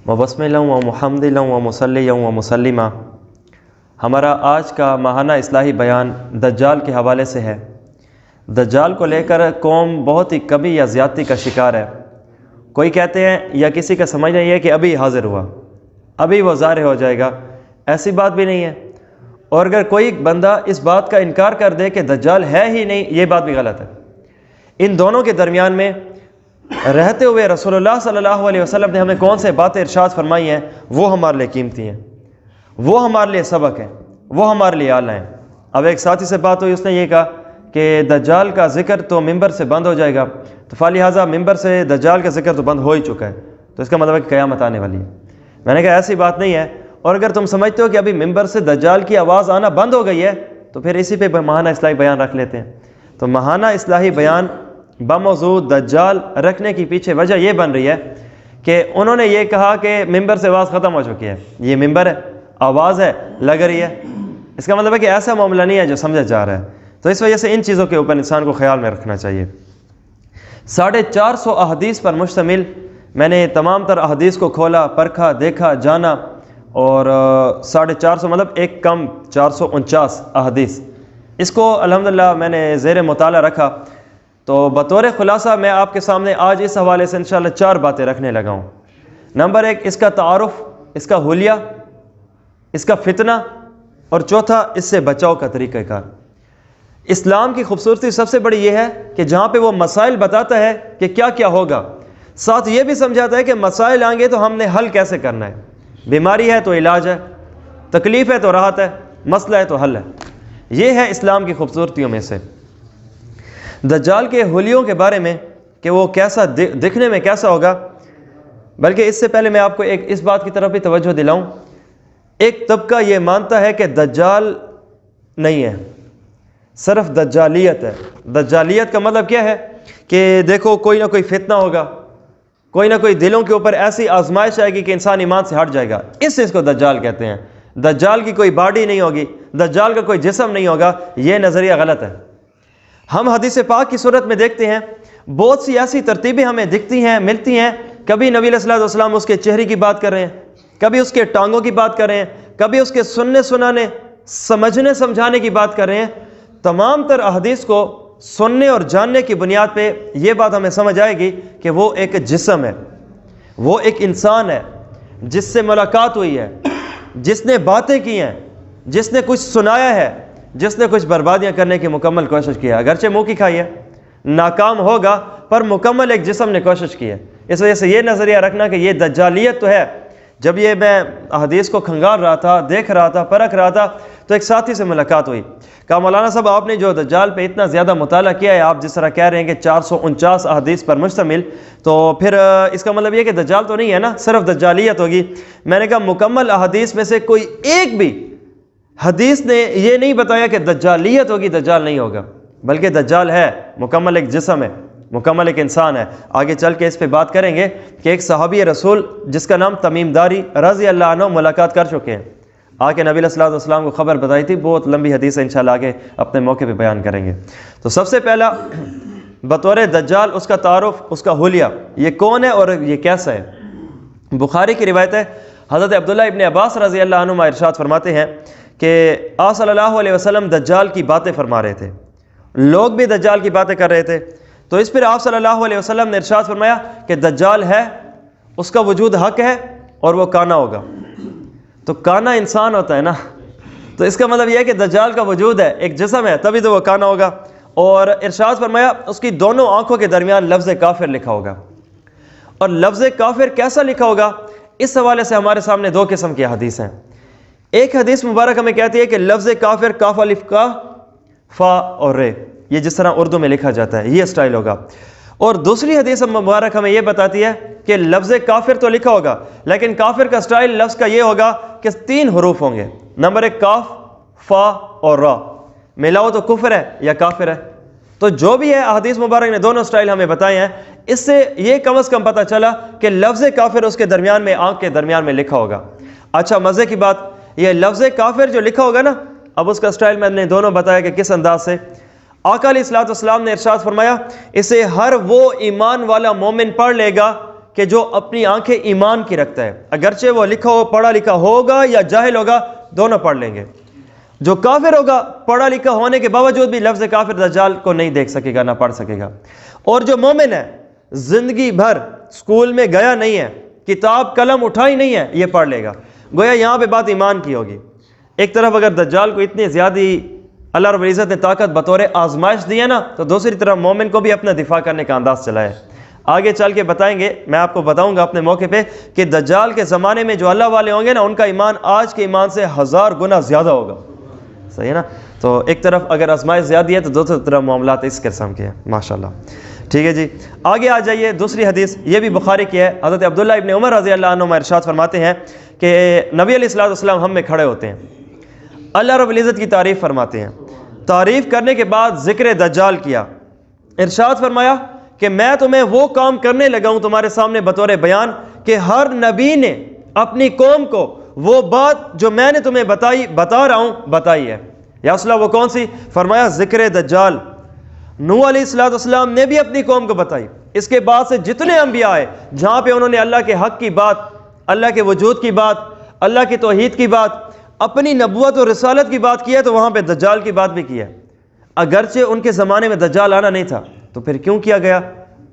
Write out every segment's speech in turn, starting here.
وبسملہ و محمدلہ و مصلی و مسلمہ۔ ہمارا آج کا ماہانہ اصلاحی بیان دجال کے حوالے سے ہے۔ دجال کو لے کر قوم بہت ہی کمی یا زیادتی کا شکار ہے۔ کوئی کہتے ہیں یا کسی کا سمجھنا یہ ہے کہ ابھی حاضر ہوا، ابھی وہ ظاہر ہو جائے گا۔ ایسی بات بھی نہیں ہے، اور اگر کوئی بندہ اس بات کا انکار کر دے کہ دجال ہے ہی نہیں، یہ بات بھی غلط ہے۔ ان دونوں کے درمیان میں رہتے ہوئے رسول اللہ صلی اللہ علیہ وسلم نے ہمیں کون سے باتیں ارشاد فرمائی ہیں، وہ ہمارے لیے قیمتی ہیں، وہ ہمارے لیے سبق ہیں، وہ ہمارے لیے اعلیٰ ہیں۔ اب ایک ساتھی سے بات ہوئی، اس نے یہ کہا کہ دجال کا ذکر تو ممبر سے بند ہو جائے گا، تو فلہٰذا ممبر سے دجال کا ذکر تو بند ہو ہی چکا ہے، تو اس کا مطلب ہے کہ قیامت آنے والی ہے۔ میں نے کہا ایسی بات نہیں ہے، اور اگر تم سمجھتے ہو کہ ابھی ممبر سے دجال کی آواز آنا بند ہو گئی ہے تو پھر اسی پہ ماہانہ اصلاحی بیان رکھ لیتے ہیں۔ تو ماہانہ اصلاحی بیان بموضوع دجال رکھنے کی پیچھے وجہ یہ بن رہی ہے کہ انہوں نے یہ کہا کہ ممبر سے آواز ختم ہو چکی ہے، یہ ممبر ہے، آواز ہے، لگ رہی ہے۔ اس کا مطلب ہے کہ ایسا معاملہ نہیں ہے جو سمجھا جا رہا ہے۔ تو اس وجہ سے ان چیزوں کے اوپر انسان کو خیال میں رکھنا چاہیے۔ 450 احادیث پر مشتمل میں نے تمام تر احادیث کو کھولا، پرکھا، دیکھا، جانا، اور 450 مطلب ایک کم 449 احادیث، اس کو الحمدللہ میں نے زیر مطالعہ رکھا۔ تو بطور خلاصہ میں آپ کے سامنے آج اس حوالے سے انشاءاللہ 4 باتیں رکھنے لگا ہوں۔ نمبر 1 اس کا تعارف، اس کا حلیہ، اس کا فتنہ، اور چوتھا اس سے بچاؤ کا طریقہ کار۔ اسلام کی خوبصورتی سب سے بڑی یہ ہے کہ جہاں پہ وہ مسائل بتاتا ہے کہ کیا کیا ہوگا، ساتھ یہ بھی سمجھاتا ہے کہ مسائل آئیں گے تو ہم نے حل کیسے کرنا ہے۔ بیماری ہے تو علاج ہے، تکلیف ہے تو راحت ہے، مسئلہ ہے تو حل ہے۔ یہ ہے اسلام کی خوبصورتیوں میں سے۔ دجال کے حلیوں کے بارے میں کہ وہ کیسا دکھنے میں کیسا ہوگا، بلکہ اس سے پہلے میں آپ کو ایک اس بات کی طرف بھی توجہ دلاؤں۔ ایک طبقہ یہ مانتا ہے کہ دجال نہیں ہے، صرف دجالیت ہے۔ دجالیت کا مطلب کیا ہے کہ دیکھو کوئی نہ کوئی فتنہ ہوگا، کوئی نہ کوئی دلوں کے اوپر ایسی آزمائش آئے گی کہ انسان ایمان سے ہٹ جائے گا، اس کو دجال کہتے ہیں۔ دجال کی کوئی باڈی نہیں ہوگی، دجال کا کوئی جسم نہیں ہوگا، یہ نظریہ غلط ہے۔ ہم حدیث پاک کی صورت میں دیکھتے ہیں بہت سی ایسی ترتیبیں ہمیں دکھتی ہیں، ملتی ہیں۔ کبھی نبی علیہ الصلوۃ والسلام اس کے چہرے کی بات کر رہے ہیں، کبھی اس کے ٹانگوں کی بات کر رہے ہیں، کبھی اس کے سننے سنانے، سمجھنے سمجھانے کی بات کر رہے ہیں۔ تمام تر احادیث کو سننے اور جاننے کی بنیاد پہ یہ بات ہمیں سمجھ آئے گی کہ وہ ایک جسم ہے، وہ ایک انسان ہے جس سے ملاقات ہوئی ہے، جس نے باتیں کی ہیں، جس نے کچھ سنایا ہے، جس نے کچھ بربادیاں کرنے کی مکمل کوشش کی ہے۔ اگرچہ منہ کی کھائی ہے، ناکام ہوگا، پر مکمل ایک جسم نے کوشش کی ہے۔ اس وجہ سے یہ نظریہ رکھنا کہ یہ دجالیت تو ہے۔ جب یہ میں حدیث کو کھنگال رہا تھا، دیکھ رہا تھا، پرکھ رہا تھا، تو ایک ساتھی سے ملاقات ہوئی۔ کہا مولانا صاحب آپ نے جو دجال پہ اتنا زیادہ مطالعہ کیا ہے، آپ جس طرح کہہ رہے ہیں کہ 449 احادیث پر مشتمل، تو پھر اس کا مطلب یہ کہ دجال تو نہیں ہے نا، صرف دجالیت ہوگی۔ میں نے کہا مکمل احادیث میں سے کوئی ایک بھی حدیث نے یہ نہیں بتایا کہ دجالیت ہوگی، دجال نہیں ہوگا، بلکہ دجال ہے، مکمل ایک جسم ہے، مکمل ایک انسان ہے۔ آگے چل کے اس پہ بات کریں گے کہ ایک صحابی رسول جس کا نام تمیم داری رضی اللہ عنہ ملاقات کر چکے ہیں، آ کے نبی علیہ الصلوۃ والسلام کو خبر بتائی تھی۔ بہت لمبی حدیث ہے، انشاءاللہ آگے اپنے موقع پہ بیان کریں گے۔ تو سب سے پہلا بطور دجال اس کا تعارف، اس کا حلیہ، یہ کون ہے اور یہ کیسا ہے۔ بخاری کی روایت ہے، حضرت عبداللہ ابن عباس رضی اللہ عنہما ارشاد فرماتے ہیں کہ آپ صلی اللہ علیہ وسلم دجال کی باتیں فرما رہے تھے، لوگ بھی دجال کی باتیں کر رہے تھے، تو اس پر آپ صلی اللہ علیہ وسلم نے ارشاد فرمایا کہ دجال ہے، اس کا وجود حق ہے، اور وہ کانا ہوگا۔ تو کانا انسان ہوتا ہے نا، تو اس کا مطلب یہ ہے کہ دجال کا وجود ہے، ایک جسم ہے، تبھی تو وہ کانا ہوگا۔ اور ارشاد فرمایا اس کی دونوں آنکھوں کے درمیان لفظ کافر لکھا ہوگا۔ اور لفظ کافر کیسا لکھا ہوگا، اس حوالے سے ہمارے سامنے 2 قسم کی حدیث ہیں۔ ایک حدیث مبارک ہمیں کہتی ہے کہ لفظ کافر کاف الف کا فا اور رے، یہ جس طرح اردو میں لکھا جاتا ہے یہ سٹائل ہوگا۔ اور دوسری حدیث مبارک ہمیں یہ بتاتی ہے کہ لفظ کافر تو لکھا ہوگا، لیکن کافر کا سٹائل لفظ کا یہ ہوگا کہ 3 حروف ہوں گے۔ نمبر 1 کاف، فا اور را، ملاؤ تو کفر ہے یا کافر ہے۔ تو جو بھی ہے احادیث مبارک نے دونوں سٹائل ہمیں بتائے ہیں، اس سے یہ کم از کم پتہ چلا کہ لفظ کافر اس کے درمیان میں، آنکھ کے درمیان میں لکھا ہوگا۔ اچھا مزے کی بات، یہ لفظ کافر جو لکھا ہوگا نا، اب اس کا سٹائل میں نے دونوں بتایا کہ کس انداز سے۔ آقا علیہ الصلوۃ والسلام نے ارشاد فرمایا اسے ہر وہ ایمان والا مومن پڑھ لے گا کہ جو اپنی آنکھیں ایمان کی رکھتا ہے، اگرچہ وہ پڑھا لکھا ہوگا یا جاہل ہوگا، دونوں پڑھ لیں گے۔ جو کافر ہوگا پڑھا لکھا ہونے کے باوجود بھی لفظ کافر دجال کو نہیں دیکھ سکے گا، نہ پڑھ سکے گا۔ اور جو مومن ہے، زندگی بھر اسکول میں گیا نہیں ہے، کتاب قلم اٹھائی نہیں ہے، یہ پڑھ لے گا۔ گویا یہاں پہ بات ایمان کی ہوگی۔ ایک طرف اگر دجال کو اتنی زیادہ اللہ رب العزت نے طاقت بطور آزمائش دی ہے نا، تو دوسری طرف مومن کو بھی اپنا دفاع کرنے کا انداز چلا ہے۔ آگے چل کے بتائیں گے، میں آپ کو بتاؤں گا اپنے موقع پہ کہ دجال کے زمانے میں جو اللہ والے ہوں گے نا، ان کا ایمان آج کے ایمان سے 1000 گنا زیادہ ہوگا، صحیح ہے نا؟ تو ایک طرف اگر آزمائش زیادہ ہے تو دوسری طرف معاملات اس قسم کے ہیں، ماشاءاللہ۔ ٹھیک ہے جی، آگے آ جائیے۔ دوسری حدیث یہ بھی بخاری کی ہے۔ حضرت عبداللہ ابن عمر رضی اللہ عنہ ارشاد فرماتے ہیں کہ نبی علیہ الصلوۃ والسلام ہم میں کھڑے ہوتے ہیں، اللہ رب العزت کی تعریف فرماتے ہیں۔ تعریف کرنے کے بعد ذکر دجال کیا، ارشاد فرمایا کہ میں تمہیں وہ کام کرنے لگا ہوں تمہارے سامنے بطور بیان کہ ہر نبی نے اپنی قوم کو وہ بات جو میں نے تمہیں بتا رہا ہوں بتائی ہے۔ یا رسول اللہ وہ کون سی؟ فرمایا ذکر دجال۔ نوح علیہ السلام نے بھی اپنی قوم کو بتائی۔ اس کے بعد سے جتنے انبیاء آئے جہاں پہ انہوں نے اللہ کے حق کی بات، اللہ کے وجود کی بات، اللہ کی توحید کی بات، اپنی نبوت اور رسالت کی بات کی ہے، تو وہاں پہ دجال کی بات بھی کی ہے۔ اگرچہ ان کے زمانے میں دجال آنا نہیں تھا، تو پھر کیوں کیا گیا؟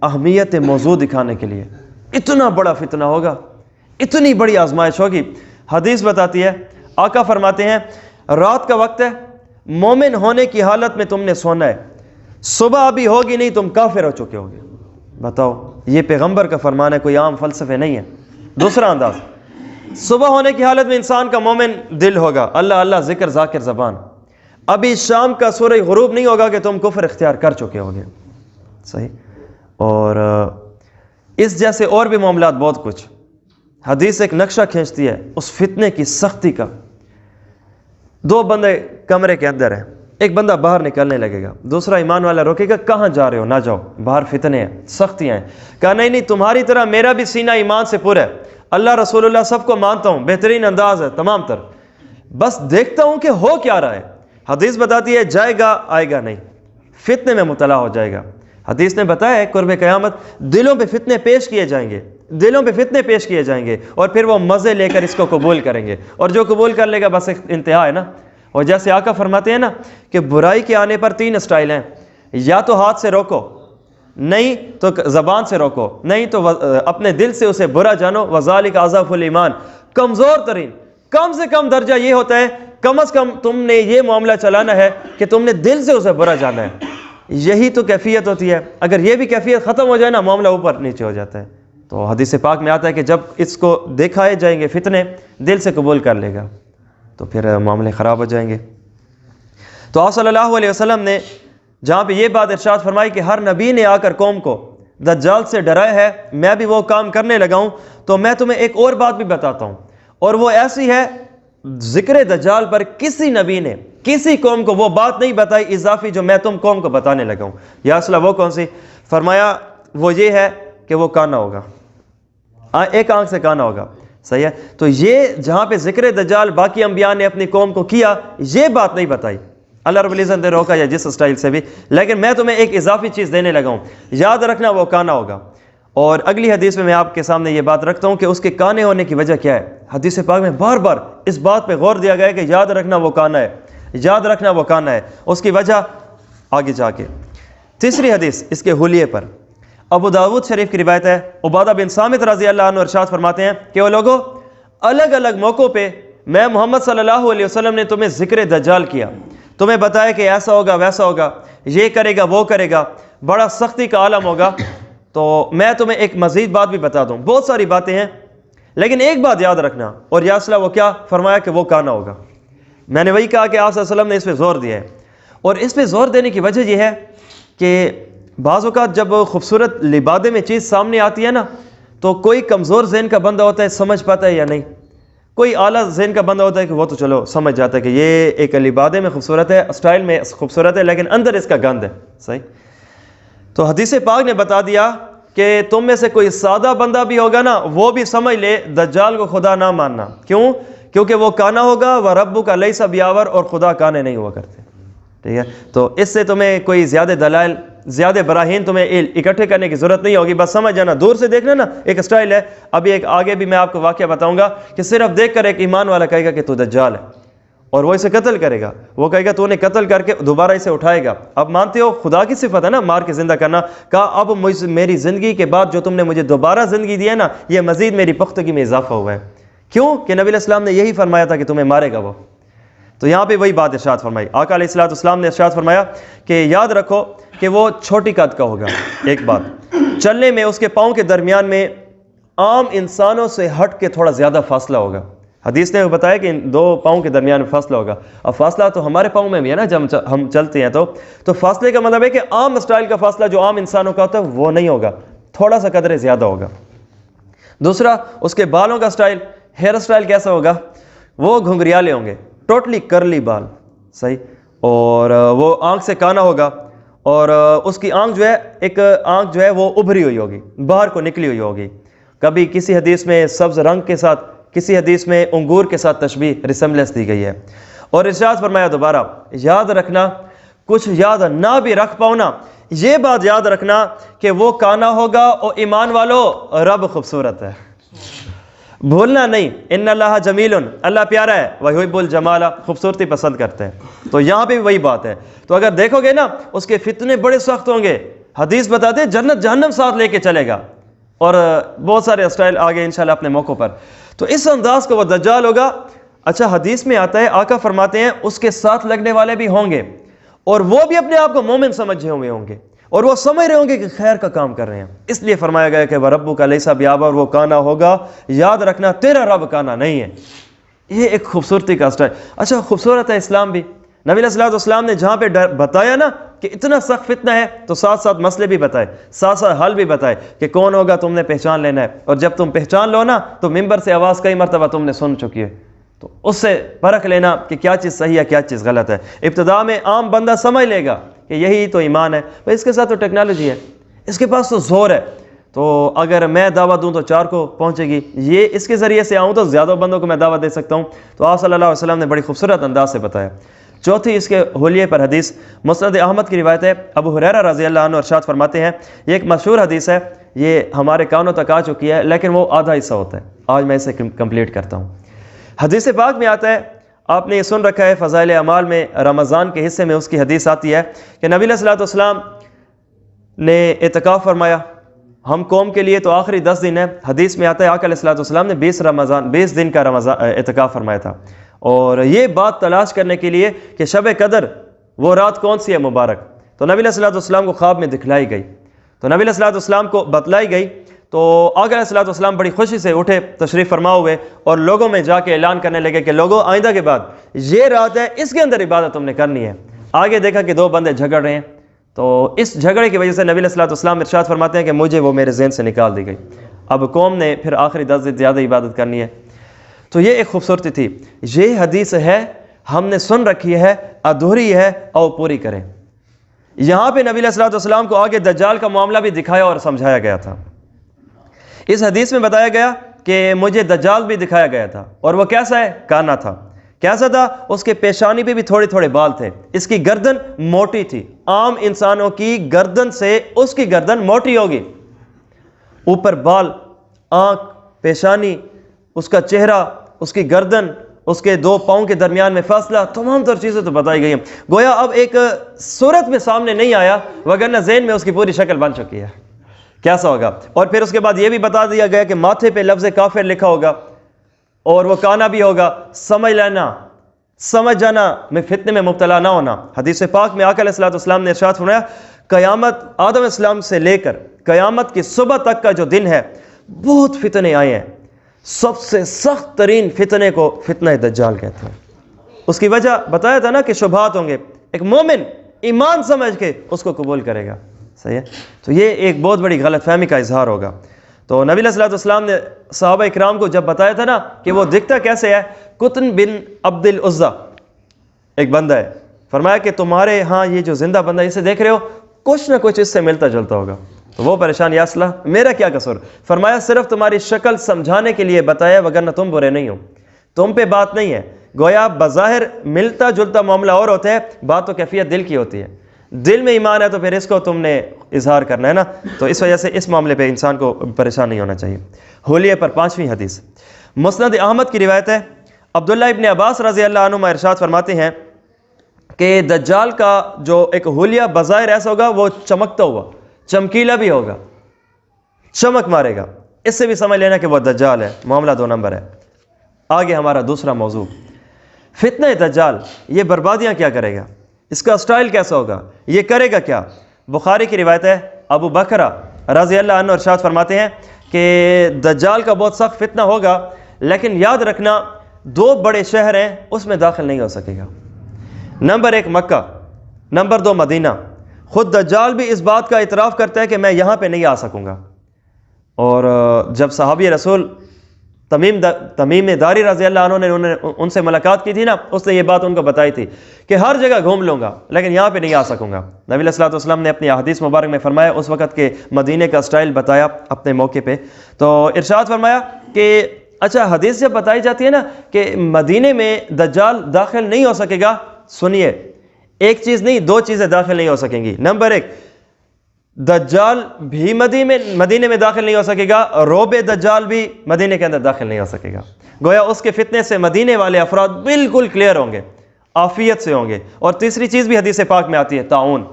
اہمیت موضوع دکھانے کے لیے۔ اتنا بڑا فتنہ ہوگا، اتنی بڑی آزمائش ہوگی۔ حدیث بتاتی ہے، آقا فرماتے ہیں رات کا وقت ہے، مومن ہونے کی حالت میں تم نے سونا ہے، صبح ابھی ہوگی نہیں تم کافر ہو چکے ہوگے۔ بتاؤ، یہ پیغمبر کا فرمان ہے، کوئی عام فلسفے نہیں ہے۔ دوسرا انداز، صبح ہونے کی حالت میں انسان کا مومن دل ہوگا، اللہ اللہ ذکر ذاکر زبان، ابھی شام کا سورج غروب نہیں ہوگا کہ تم کفر اختیار کر چکے ہوگے، صحیح۔ اور اس جیسے اور بھی معاملات بہت کچھ۔ حدیث ایک نقشہ کھینچتی ہے اس فتنے کی سختی کا۔ دو بندے کمرے کے اندر ہیں، ایک بندہ باہر نکلنے لگے گا، دوسرا ایمان والا روکے گا، کہاں جا رہے ہو، نہ جاؤ، باہر فتنے ہیں، سختیاں ہیں۔ کہا نہیں تمہاری طرح میرا بھی سینہ ایمان سے پر ہے، اللہ رسول اللہ سب کو مانتا ہوں، بہترین انداز ہے تمام تر، بس دیکھتا ہوں کہ ہو کیا رہا ہے۔ حدیث بتاتی ہے جائے گا آئے گا نہیں، فتنے میں مبتلا ہو جائے گا۔ حدیث نے بتایا ہے قرب قیامت دلوں پہ فتنے پیش کیے جائیں گے، دلوں پہ فتنے پیش کیے جائیں گے، اور پھر وہ مزے لے کر اس کو قبول کریں گے، اور جو قبول کر لے گا بس ایک انتہا ہے نا۔ اور جیسے آقا فرماتے ہیں نا کہ برائی کے آنے پر 3 اسٹائل ہیں، یا تو ہاتھ سے روکو، نہیں تو زبان سے روکو، نہیں تو اپنے دل سے اسے برا جانو، وذالک اضعف الایمان، کمزور ترین، کم سے کم درجہ یہ ہوتا ہے کم از کم تم نے یہ معاملہ چلانا ہے کہ تم نے دل سے اسے برا جانا ہے، یہی تو کیفیت ہوتی ہے۔ اگر یہ بھی کیفیت ختم ہو جائے نا، معاملہ اوپر نیچے ہو جاتا ہے۔ تو حدیث پاک میں آتا ہے کہ جب اس کو دکھائے جائیں گے فتنے، دل سے قبول کر لے گا تو پھر معاملے خراب ہو جائیں گے۔ تو آپ صلی اللہ علیہ وسلم نے جہاں پہ یہ بات ارشاد فرمائی کہ ہر نبی نے آ کر قوم کو دجال سے ڈرایا ہے، میں بھی وہ کام کرنے لگا ہوں، تو میں تمہیں ایک اور بات بھی بتاتا ہوں، اور وہ ایسی ہے، ذکر دجال پر کسی نبی نے کسی قوم کو وہ بات نہیں بتائی اضافی جو میں تم قوم کو بتانے لگا ہوں۔ یا رسول اللہ وہ کون سی؟ فرمایا وہ یہ ہے کہ وہ کانا ہوگا، ایک آنکھ سے کانا ہوگا، صحیح ہے۔ تو یہ جہاں پہ ذکر دجال باقی انبیاء نے اپنی قوم کو کیا، یہ بات نہیں بتائی، اللہ رب العزت نے روکا یا جس اسٹائل سے بھی، لیکن میں تمہیں ایک اضافی چیز دینے لگا ہوں، یاد رکھنا وہ کانا ہوگا۔ اور اگلی حدیث میں آپ کے سامنے یہ بات رکھتا ہوں کہ اس کے کانے ہونے کی وجہ کیا ہے۔ حدیث پاک میں بار بار اس بات پہ غور دیا گیا ہے کہ یاد رکھنا وہ کانا ہے، یاد رکھنا وہ کانا ہے، اس کی وجہ آگے جا کے۔ تیسری حدیث اس کے حلیے پر، ابو داود شریف کی روایت ہے، عبادہ بن صامت رضی اللہ عنہ ارشاد فرماتے ہیں کہ وہ لوگوں الگ الگ موقعوں پہ میں محمد صلی اللہ علیہ وسلم نے تمہیں ذکر دجال کیا، تمہیں بتایا کہ ایسا ہوگا ویسا ہوگا، یہ کرے گا وہ کرے گا، بڑا سختی کا عالم ہوگا۔ تو میں تمہیں ایک مزید بات بھی بتا دوں، بہت ساری باتیں ہیں لیکن ایک بات یاد رکھنا، اور یا رسول اللہ وہ کیا؟ فرمایا کہ وہ کانا ہوگا۔ میں نے وہی کہا کہ آپ صلی اللہ علیہ وسلم نے اس پہ زور دیا ہے، اور اس پہ زور دینے کی وجہ یہ ہے کہ بعض اوقات جب خوبصورت لبادے میں چیز سامنے آتی ہے نا، تو کوئی کمزور ذہن کا بندہ ہوتا ہے سمجھ پاتا ہے یا نہیں، کوئی اعلیٰ ذہن کا بندہ ہوتا ہے کہ وہ تو چلو سمجھ جاتا ہے کہ یہ ایک لبادے میں خوبصورت ہے، اسٹائل میں خوبصورت ہے، لیکن اندر اس کا گند ہے، صحیح۔ تو حدیث پاک نے بتا دیا کہ تم میں سے کوئی سادہ بندہ بھی ہوگا نا، وہ بھی سمجھ لے دجال کو خدا نہ ماننا، کیوں؟ کیونکہ وہ کانا ہوگا، وَرَبُّكَ لَيْسَ بِأَعْوَرَ، اور خدا کانے نہیں ہوا کرتے، ٹھیک ہے۔ تو اس سے تمہیں کوئی زیادہ دلائل زیادہ براہین تمہیں اکٹھے کرنے کی ضرورت نہیں ہوگی، بس سمجھ جانا، دور سے دیکھنا نا ایک سٹائل ہے۔ ابھی ایک آگے بھی میں آپ کو واقعہ بتاؤں گا کہ صرف دیکھ کر ایک ایمان والا کہے گا کہ تو دجال ہے، اور وہ اسے قتل کرے گا، وہ کہے گا تو نے قتل کر کے دوبارہ اسے اٹھائے گا۔ اب مانتے ہو خدا کی صفت ہے نا مار کے زندہ کرنا، کہا اب میری زندگی کے بعد جو تم نے مجھے دوبارہ زندگی دی ہے نا، یہ مزید میری پختگی میں اضافہ ہوا ہے۔ کیوں کہ نبی علیہ السلام نے یہی فرمایا تھا کہ تمہیں مارے گا وہ۔ تو یہاں پہ وہی بات ارشاد فرمائی، آقا علیہ السلام نے ارشاد فرمایا کہ یاد رکھو کہ وہ چھوٹی قد کا ہوگا۔ ایک بات، چلنے میں اس کے پاؤں کے درمیان میں عام انسانوں سے ہٹ کے تھوڑا زیادہ فاصلہ ہوگا۔ حدیث نے بتایا کہ ان دو پاؤں کے درمیان میں فاصلہ ہوگا۔ اب فاصلہ تو ہمارے پاؤں میں بھی ہے نا، جب ہم چلتے ہیں تو فاصلے کا مطلب ہے کہ عام اسٹائل کا فاصلہ جو عام انسانوں کا ہوتا ہے وہ نہیں ہوگا، تھوڑا سا قدرے زیادہ ہوگا۔ دوسرا، اس کے بالوں کا سٹائل، ہیئر سٹائل کیسا ہوگا؟ وہ گھنگریالے ہوں گے، ٹوٹلی کرلی بال، صحیح، اور وہ آنکھ سے کانا ہوگا، اور اس کی آنکھ جو ہے ایک آنکھ جو ہے وہ ابھری ہوئی ہوگی، باہر کو نکلی ہوئی ہوگی۔ کبھی کسی حدیث میں سبز رنگ کے ساتھ، کسی حدیث میں انگور کے ساتھ تشبیہ ریسمبلنس دی گئی ہے۔ اور ارشاد فرمایا دوبارہ، یاد رکھنا، کچھ یاد نہ بھی رکھ پاؤ نا، یہ بات یاد رکھنا کہ وہ کانا ہوگا، اور ایمان والو رب خوبصورت ہے، بھولنا نہیں۔ ان اللہ جمیل، اللہ پیارا ہے، ویحب الجمال، خوبصورتی پسند کرتے ہیں۔ تو یہاں پہ بھی وہی بات ہے۔ تو اگر دیکھو گے نا اس کے فتنے بڑے سخت ہوں گے، حدیث بتاتے ہیں جنت جہنم ساتھ لے کے چلے گا، اور بہت سارے اسٹائل آگے انشاءاللہ اپنے موقع پر۔ تو اس انداز کا وہ دجال ہوگا۔ اچھا، حدیث میں آتا ہے، آقا فرماتے ہیں اس کے ساتھ لگنے والے بھی ہوں گے، اور وہ بھی اپنے آپ کو مومن سمجھے ہوئے ہوں گے، اور وہ سمجھ رہے ہوں گے کہ خیر کا کام کر رہے ہیں۔ اس لیے فرمایا گیا کہ وَرَبُّكَ لَيْسَ بِأَعْوَرَ، وہ کانا ہوگا۔ یاد رکھنا تیرا رب کانا نہیں ہے۔ یہ ایک خوبصورتی کا اسٹائل۔ اچھا، خوبصورت ہے اسلام بھی۔ نبی علیہ السلام نے جہاں پہ بتایا نا کہ اتنا سخت فتنہ ہے، تو ساتھ ساتھ مسئلے بھی بتائے، ساتھ ساتھ حل بھی بتائے کہ کون ہوگا، تم نے پہچان لینا ہے، اور جب تم پہچان لو نا تو ممبر سے آواز کئی مرتبہ تم نے سن چکی ہے، تو اس سے پرکھ لینا کہ کیا چیز صحیح ہے کیا چیز غلط ہے۔ ابتدا میں عام بندہ سمجھ لے گا کہ یہی تو ایمان ہے، بھائی اس کے ساتھ تو ٹیکنالوجی ہے، اس کے پاس تو زور ہے، تو اگر میں دعوت دوں تو 4 کو پہنچے گی، یہ اس کے ذریعے سے آؤں تو زیادہ بندوں کو میں دعوت دے سکتا ہوں۔ تو آپ صلی اللہ علیہ وسلم نے بڑی خوبصورت انداز سے بتایا۔ چوتھی اس کے حلیے پر حدیث، مسند احمد کی روایت ہے، ابو ہریرہ رضی اللہ عنہ ارشاد فرماتے ہیں، یہ ایک مشہور حدیث ہے، یہ ہمارے کانوں تک آ چکی ہے، لیکن وہ آدھا حصہ ہوتا ہے، آج میں اسے کمپلیٹ کرتا ہوں۔ حدیث پاک میں آتا ہے، آپ نے یہ سن رکھا ہے، فضائل اعمال میں رمضان کے حصے میں اس کی حدیث آتی ہے کہ نبی علیہ السلام نے اعتکاف فرمایا، ہم قوم کے لیے تو آخری 10 دن ہے۔ حدیث میں آتا ہے آقا علیہ السلام نے 20 دن کا اعتکاف فرمایا تھا، اور یہ بات تلاش کرنے کے لیے کہ شب قدر وہ رات کون سی ہے مبارک، تو نبی علیہ السلام کو خواب میں دکھلائی گئی، تو نبی علیہ السلام کو بتلائی گئی، تو آقا علیہ السلام بڑی خوشی سے اٹھے، تشریف فرما ہوئے، اور لوگوں میں جا کے اعلان کرنے لگے کہ لوگوں، آئندہ کے بعد یہ رات ہے، اس کے اندر عبادت تم نے کرنی ہے۔ آگے دیکھا کہ 2 بندے جھگڑ رہے ہیں، تو اس جھگڑے کی وجہ سے نبی علیہ السلام ارشاد فرماتے ہیں کہ مجھے وہ میرے ذہن سے نکال دی گئی، اب قوم نے پھر آخری 10 دن زیادہ عبادت کرنی ہے۔ تو یہ ایک خوبصورتی تھی۔ یہ حدیث ہے، ہم نے سن رکھی ہے، ادھوری ہے، اور پوری کریں۔ یہاں پہ نبی علیہ السلام کو آگے دجال کا معاملہ بھی دکھایا اور سمجھایا گیا تھا۔ اس حدیث میں بتایا گیا کہ مجھے دجال بھی دکھایا گیا تھا، اور وہ کیسا ہے؟ کانا تھا۔ کیسا تھا؟ اس کے پیشانی پہ بھی تھوڑے تھوڑے بال تھے، اس کی گردن موٹی تھی، عام انسانوں کی گردن سے اس کی گردن موٹی ہوگی، اوپر بال، آنکھ، پیشانی، اس کا چہرہ، اس کی گردن، اس کے 2 پاؤں کے درمیان میں فاصلہ، تمام تر چیزیں تو بتائی گئی ہیں۔ گویا اب ایک صورت میں سامنے نہیں آیا، وگرنہ ذہن میں اس کی پوری شکل بن چکی ہے کیسا ہوگا۔ اور پھر اس کے بعد یہ بھی بتا دیا گیا کہ ماتھے پہ لفظ کافر لکھا ہوگا، اور وہ کانا بھی ہوگا۔ سمجھ لینا، سمجھ جانا، میں فتنے میں مبتلا نہ ہونا۔ حدیث پاک میں آقا علیہ السلام نے ارشاد فرمایا، قیامت آدم علیہ السلام سے لے کر قیامت کی صبح تک کا جو دن ہے، بہت فتنے آئے ہیں، سب سے سخت ترین فتنے کو فتنہ دجال کہتے ہیں۔ اس کی وجہ بتایا تھا نا کہ شبہات ہوں گے، ایک مومن ایمان سمجھ کے اس کو قبول کرے گا، صحیح ہے؟ تو یہ ایک بہت بڑی غلط فہمی کا اظہار ہوگا۔ تو نبی علیہ السلام نے صحابہ اکرام کو جب بتایا تھا نا کہ وہ دکھتا کیسے ہے، قطن بن عبد العزیٰ ایک بندہ ہے، فرمایا کہ تمہارے ہاں یہ جو زندہ بندہ اسے دیکھ رہے ہو، کچھ نہ کچھ اس سے ملتا جلتا ہوگا۔ تو وہ پریشان، یا صلاح میرا کیا قصور؟ فرمایا صرف تمہاری شکل سمجھانے کے لیے بتایا، وگرنہ تم برے نہیں ہو، تم پہ بات نہیں ہے۔ گویا بظاہر ملتا جلتا معاملہ اور ہوتا ہے، بات تو کیفیت دل کی ہوتی ہے۔ دل میں ایمان ہے تو پھر اس کو تم نے اظہار کرنا ہے نا. تو اس وجہ سے اس معاملے پہ انسان کو پریشان نہیں ہونا چاہیے. حلیے پر 5ویں حدیث مسند احمد کی روایت ہے. عبداللہ ابن عباس رضی اللہ عنہما ارشاد فرماتے ہیں کہ دجال کا جو ایک حلیہ بظاہر ایسا ہوگا وہ چمکتا ہوا، چمکیلا بھی ہوگا، چمک مارے گا. اس سے بھی سمجھ لینا کہ وہ دجال ہے. معاملہ 2 نمبر ہے. آگے ہمارا دوسرا موضوع فتنہ دجال. یہ بربادیاں کیا کرے گا، اس کا سٹائل کیسا ہوگا، یہ کرے گا کیا. بخاری کی روایت ہے. ابو بکرہ رضی اللہ عنہ ارشاد فرماتے ہیں کہ دجال کا بہت سخت فتنہ ہوگا، لیکن یاد رکھنا 2 بڑے شہر ہیں اس میں داخل نہیں ہو سکے گا. نمبر 1 مکہ، نمبر 2 مدینہ. خود دجال بھی اس بات کا اعتراف کرتا ہے کہ میں یہاں پہ نہیں آ سکوں گا. اور جب صحابی رسول تمیم داری رضی اللہ عنہ نے ان سے ملاقات کی تھی نا، اس نے یہ بات ان کو بتائی تھی کہ ہر جگہ گھوم لوں گا لیکن یہاں پہ نہیں آ سکوں گا. نبی علیہ الصلوۃ والسلام نے اپنی احادیث مبارک میں فرمایا، اس وقت کے مدینے کا سٹائل بتایا اپنے موقع پہ. تو ارشاد فرمایا کہ اچھا حدیث جب بتائی جاتی ہے نا کہ مدینے میں دجال داخل نہیں ہو سکے گا، سنیے ایک چیز نہیں 2 چیزیں داخل نہیں ہو سکیں گی. نمبر 1 دجال بھی مدینے میں داخل نہیں ہو سکے گا، روب دجال بھی مدینے کے اندر داخل نہیں ہو سکے گا. گویا اس کے فتنے سے مدینے والے افراد بالکل کلیئر ہوں گے، عافیت سے ہوں گے. اور تیسری چیز بھی حدیث پاک میں آتی ہے، طاعون.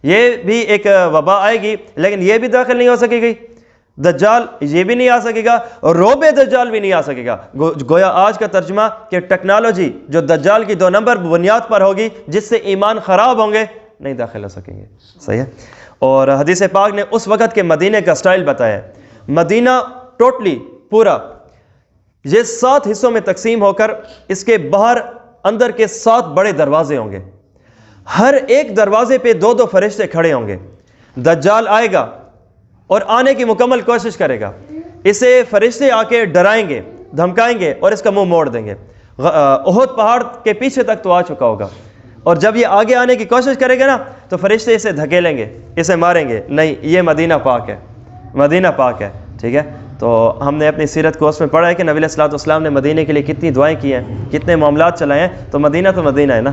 یہ بھی ایک وبا آئے گی لیکن یہ بھی داخل نہیں ہو سکے گی. دجال یہ بھی نہیں آ سکے گا اور روب دجال بھی نہیں آ سکے گا. گویا آج کا ترجمہ کہ ٹیکنالوجی جو دجال کی 2 نمبر بنیاد پر ہوگی، جس سے ایمان خراب ہوں گے، نہیں داخل ہو سکیں گے. صحیح ہے. اور حدیث پاک نے اس وقت کے مدینے کا سٹائل بتایا. مدینہ ٹوٹلی پورا یہ 7 حصوں میں تقسیم ہو کر اس کے باہر اندر کے 7 بڑے دروازے ہوں گے. ہر ایک دروازے پہ 2 فرشتے کھڑے ہوں گے. دجال آئے گا اور آنے کی مکمل کوشش کرے گا. اسے فرشتے آ کے ڈرائیں گے، دھمکائیں گے اور اس کا منہ موڑ دیں گے. احد پہاڑ کے پیچھے تک تو آ چکا ہوگا، اور جب یہ آگے آنے کی کوشش کرے گا نا تو فرشتے اسے دھکیلیں گے، اسے ماریں گے. نہیں، یہ مدینہ پاک ہے، مدینہ پاک ہے. ٹھیک ہے. تو ہم نے اپنی سیرت کو اس میں پڑھا ہے کہ نبی علیہ الصلوۃ والسلام نے مدینہ کے لیے کتنی دعائیں کی ہیں، کتنے معاملات چلائے ہیں. تو مدینہ ہے نا.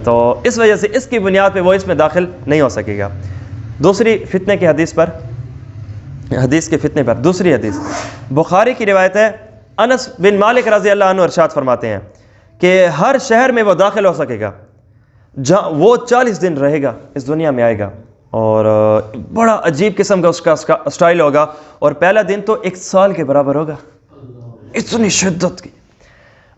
تو اس وجہ سے اس کی بنیاد پہ وہ اس میں داخل نہیں ہو سکے گا. دوسری فتنے کی حدیث پر، حدیث کے فتنے پر دوسری حدیث بخاری کی روایت ہے. انس بن مالک رضی اللہ عنہ ارشاد فرماتے ہیں کہ ہر شہر میں وہ داخل ہو سکے گا جہاں وہ 40 دن رہے گا، اس دنیا میں آئے گا. اور بڑا عجیب قسم کا اس کا سٹائل ہوگا. اور پہلا دن تو 1 سال کے برابر ہوگا، اتنی شدت کی.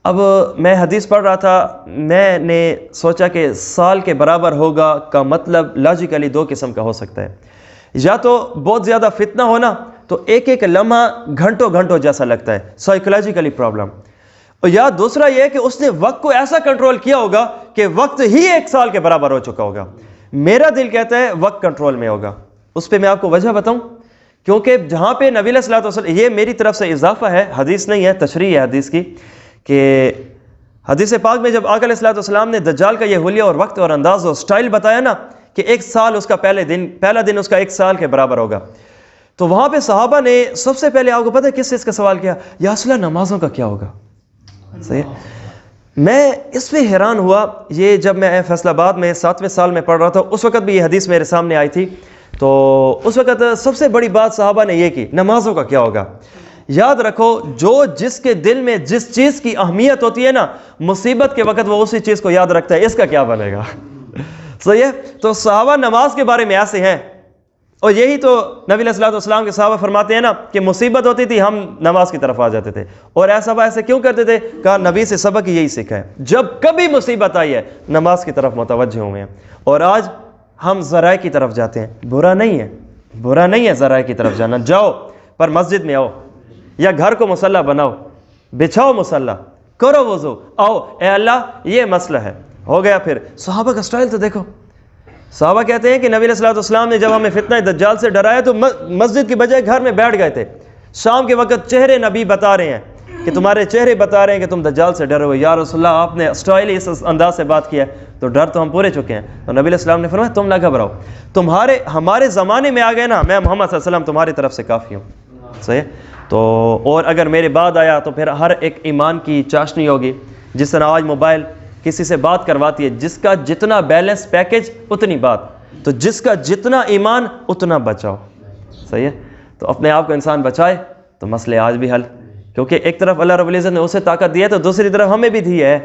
اب میں حدیث پڑھ رہا تھا، میں نے سوچا کہ سال کے برابر ہوگا کا مطلب لاجیکلی 2 قسم کا ہو سکتا ہے. یا تو بہت زیادہ فتنہ ہونا تو ایک لمحہ گھنٹوں جیسا لگتا ہے، سائیکولوجیکلی پرابلم. اور یا دوسرا یہ کہ اس نے وقت کو ایسا کنٹرول کیا ہوگا کہ وقت ہی 1 سال کے برابر ہو چکا ہوگا. میرا دل کہتا ہے وقت کنٹرول میں ہوگا. اس پہ میں آپ کو وجہ بتاؤں، کیونکہ جہاں پہ نبی علیہ الصلوۃ والسلام، یہ میری طرف سے اضافہ ہے، حدیث نہیں ہے، تشریح ہے حدیث کی، کہ حدیث پاک میں جب آقا علیہ الصلوۃ والسلام نے دجال کا یہ حلیہ اور وقت اور انداز اور سٹائل بتایا نا کہ 1 سال اس کا پہلا دن اس کا 1 سال کے برابر ہوگا، تو وہاں پہ صحابہ نے سب سے پہلے آپ کو پتہ ہے کس سے اس کا سوال کیا؟ یا رسول اللہ نمازوں کا کیا ہوگا؟ صحیح. میں اس پہ حیران ہوا. یہ جب میں فیصل آباد میں 7ویں سال میں پڑھ رہا تھا، اس وقت بھی یہ حدیث میرے سامنے آئی تھی. تو اس وقت سب سے بڑی بات صحابہ نے یہ کی، نمازوں کا کیا ہوگا. یاد رکھو جو جس کے دل میں جس چیز کی اہمیت ہوتی ہے نا، مصیبت کے وقت وہ اسی چیز کو یاد رکھتا ہے، اس کا کیا بنے گا. صحیح ہے. تو صحابہ نماز کے بارے میں ایسے ہیں، اور یہی تو نبی علیہ الصلوۃ والسلام کے صحابہ فرماتے ہیں نا کہ مصیبت ہوتی تھی ہم نماز کی طرف آ جاتے تھے. اور ایسے کیوں کرتے تھے؟ کہا نبی سے سبق یہی سیکھا ہے، جب کبھی مصیبت آئی ہے نماز کی طرف متوجہ ہوئے ہیں. اور آج ہم ذرائع کی طرف جاتے ہیں. برا نہیں ہے ذرائع کی طرف جانا، جاؤ، پر مسجد میں آؤ یا گھر کو مصلی بناؤ، بچھاؤ مصلی، کرو وضو، آؤ اے اللہ یہ مسئلہ ہے، ہو گیا. پھر صحابہ کا سٹائل تو دیکھو. صحابہ کہتے ہیں کہ نبی علیہ الصلوۃ والسلام نے جب ہمیں فتنہ دجال سے ڈرایا تو مسجد کی بجائے گھر میں بیٹھ گئے تھے. شام کے وقت چہرے نبی بتا رہے ہیں کہ تمہارے چہرے بتا رہے ہیں کہ تم دجال سے ڈرے ہو. یا رسول اللہ آپ نے سٹائل اس انداز سے بات کیا ہے تو ڈر تو ہم پورے چکے ہیں. تو نبی علیہ السلام نے فرمایا تم نہ گھبراؤ، ہمارے زمانے میں آ گئے نا، میں محمد صلی اللہ علیہ وسلم تمہاری طرف سے کافی ہوں. صحیح. تو اور اگر میرے بعد آیا تو پھر ہر ایک ایمان کی چاشنی ہوگی. جس طرح آج موبائل کسی سے بات کرواتی ہے، جس کا جتنا بیلنس پیکج اتنی بات. تو جس کا جتنا ایمان اتنا بچاؤ. صحیح ہے. تو اپنے آپ کو انسان بچائے تو مسئلے آج بھی حل, کیونکہ ایک طرف اللہ رب العزت نے اسے طاقت دی ہے تو دوسری طرف ہمیں بھی دی ہے.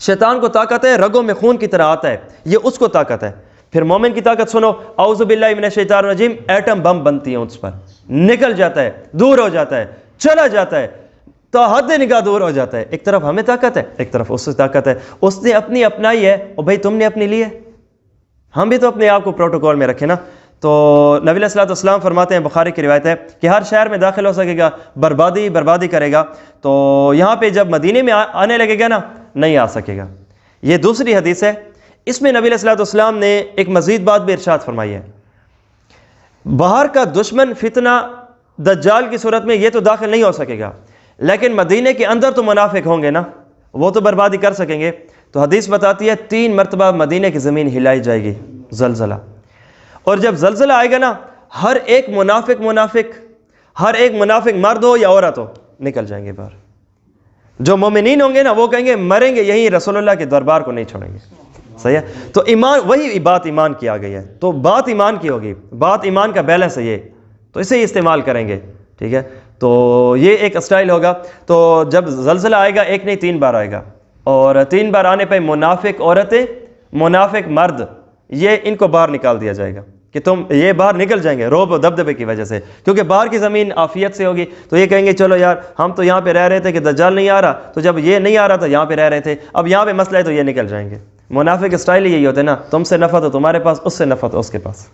شیطان کو طاقت ہے, رگوں میں خون کی طرح آتا ہے, یہ اس کو طاقت ہے. پھر مومن کی طاقت سنو, اعوذ باللہ من الشیطان الرجیم, ایٹم بم بنتی ہیں اس پر, نکل جاتا ہے, دور ہو جاتا ہے, چلا جاتا ہے, تو حد نگاہ دور ہو جاتا ہے. ایک طرف ہمیں طاقت ہے, ایک طرف اس سے طاقت ہے. اس نے اپنی اپنائی ہے, اور بھائی تم نے اپنی لی ہے. ہم بھی تو اپنے آپ کو پروٹوکول میں رکھیں نا. تو نبی علیہ الصلوۃ والسلام فرماتے ہیں, بخاری کی روایت ہے کہ ہر شہر میں داخل ہو سکے گا بربادی کرے گا, تو یہاں پہ جب مدینے میں آنے لگے گا نا, نہیں آ سکے گا. یہ دوسری حدیث ہے. اس میں نبی علیہ الصلوۃ والسلام نے ایک مزید بات بھی ارشاد فرمائی ہے. باہر کا دشمن فتنہ دجال کی صورت میں یہ تو داخل نہیں ہو سکے گا, لیکن مدینے کے اندر تو منافق ہوں گے نا, وہ تو بربادی کر سکیں گے. تو حدیث بتاتی ہے 3 مرتبہ مدینے کی زمین ہلائی جائے گی, زلزلہ. اور جب زلزلہ آئے گا نا, ہر ایک منافق مرد ہو یا عورت ہو نکل جائیں گے باہر. جو مومنین ہوں گے نا وہ کہیں گے مریں گے یہیں, رسول اللہ کے دربار کو نہیں چھوڑیں گے. صحیح ہے. تو ایمان, وہی بات ایمان کی آ گئی ہے, تو بات ایمان کی ہوگی, بات ایمان کا بیلنس ہے یہ, تو اسے ہی استعمال کریں گے. ٹھیک ہے. تو یہ ایک اسٹائل ہوگا. تو جب زلزلہ آئے گا 1 نہیں 3 بار آئے گا, اور 3 بار آنے پہ منافق عورتیں, منافق مرد, یہ ان کو باہر نکال دیا جائے گا کہ تم یہ باہر نکل جائیں گے روب و دبدبے کی وجہ سے, کیونکہ باہر کی زمین عافیت سے ہوگی. تو یہ کہیں گے چلو یار ہم تو یہاں پہ رہ رہے تھے کہ دجال نہیں آ رہا, تو جب یہ نہیں آ رہا تو یہاں پہ رہ رہے تھے, اب یہاں پہ مسئلہ ہے تو یہ نکل جائیں گے. منافق اسٹائل ہی یہی ہوتا ہے نا, تم سے نفعت ہو تمہارے پاس, اس سے نفعت ہو اس کے پاس.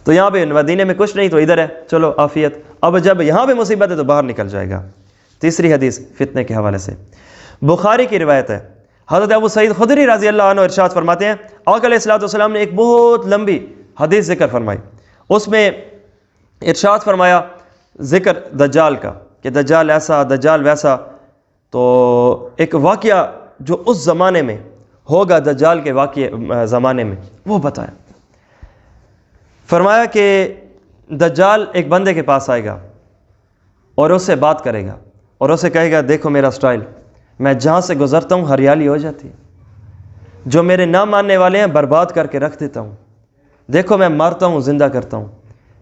تو یہاں پہ مدینے میں کچھ نہیں تو ادھر ہے, چلو عافیت. اب جب یہاں پہ مصیبت ہے تو باہر نکل جائے گا. تیسری حدیث فتنے کے حوالے سے بخاری کی روایت ہے. حضرت ابو سعید خدری رضی اللہ عنہ ارشاد فرماتے ہیں, آقا علیہ الصلوۃ والسلام نے ایک بہت لمبی حدیث ذکر فرمائی. اس میں ارشاد فرمایا ذکر دجال کا, کہ دجال ایسا دجال ویسا. تو ایک واقعہ جو اس زمانے میں ہوگا, دجال کے واقعے زمانے میں, وہ بتایا. فرمایا کہ دجال ایک بندے کے پاس آئے گا اور اس سے بات کرے گا, اور اسے کہے گا دیکھو میرا سٹائل, میں جہاں سے گزرتا ہوں ہریالی ہو جاتی ہے, جو میرے نہ ماننے والے ہیں برباد کر کے رکھ دیتا ہوں, دیکھو میں مارتا ہوں زندہ کرتا ہوں,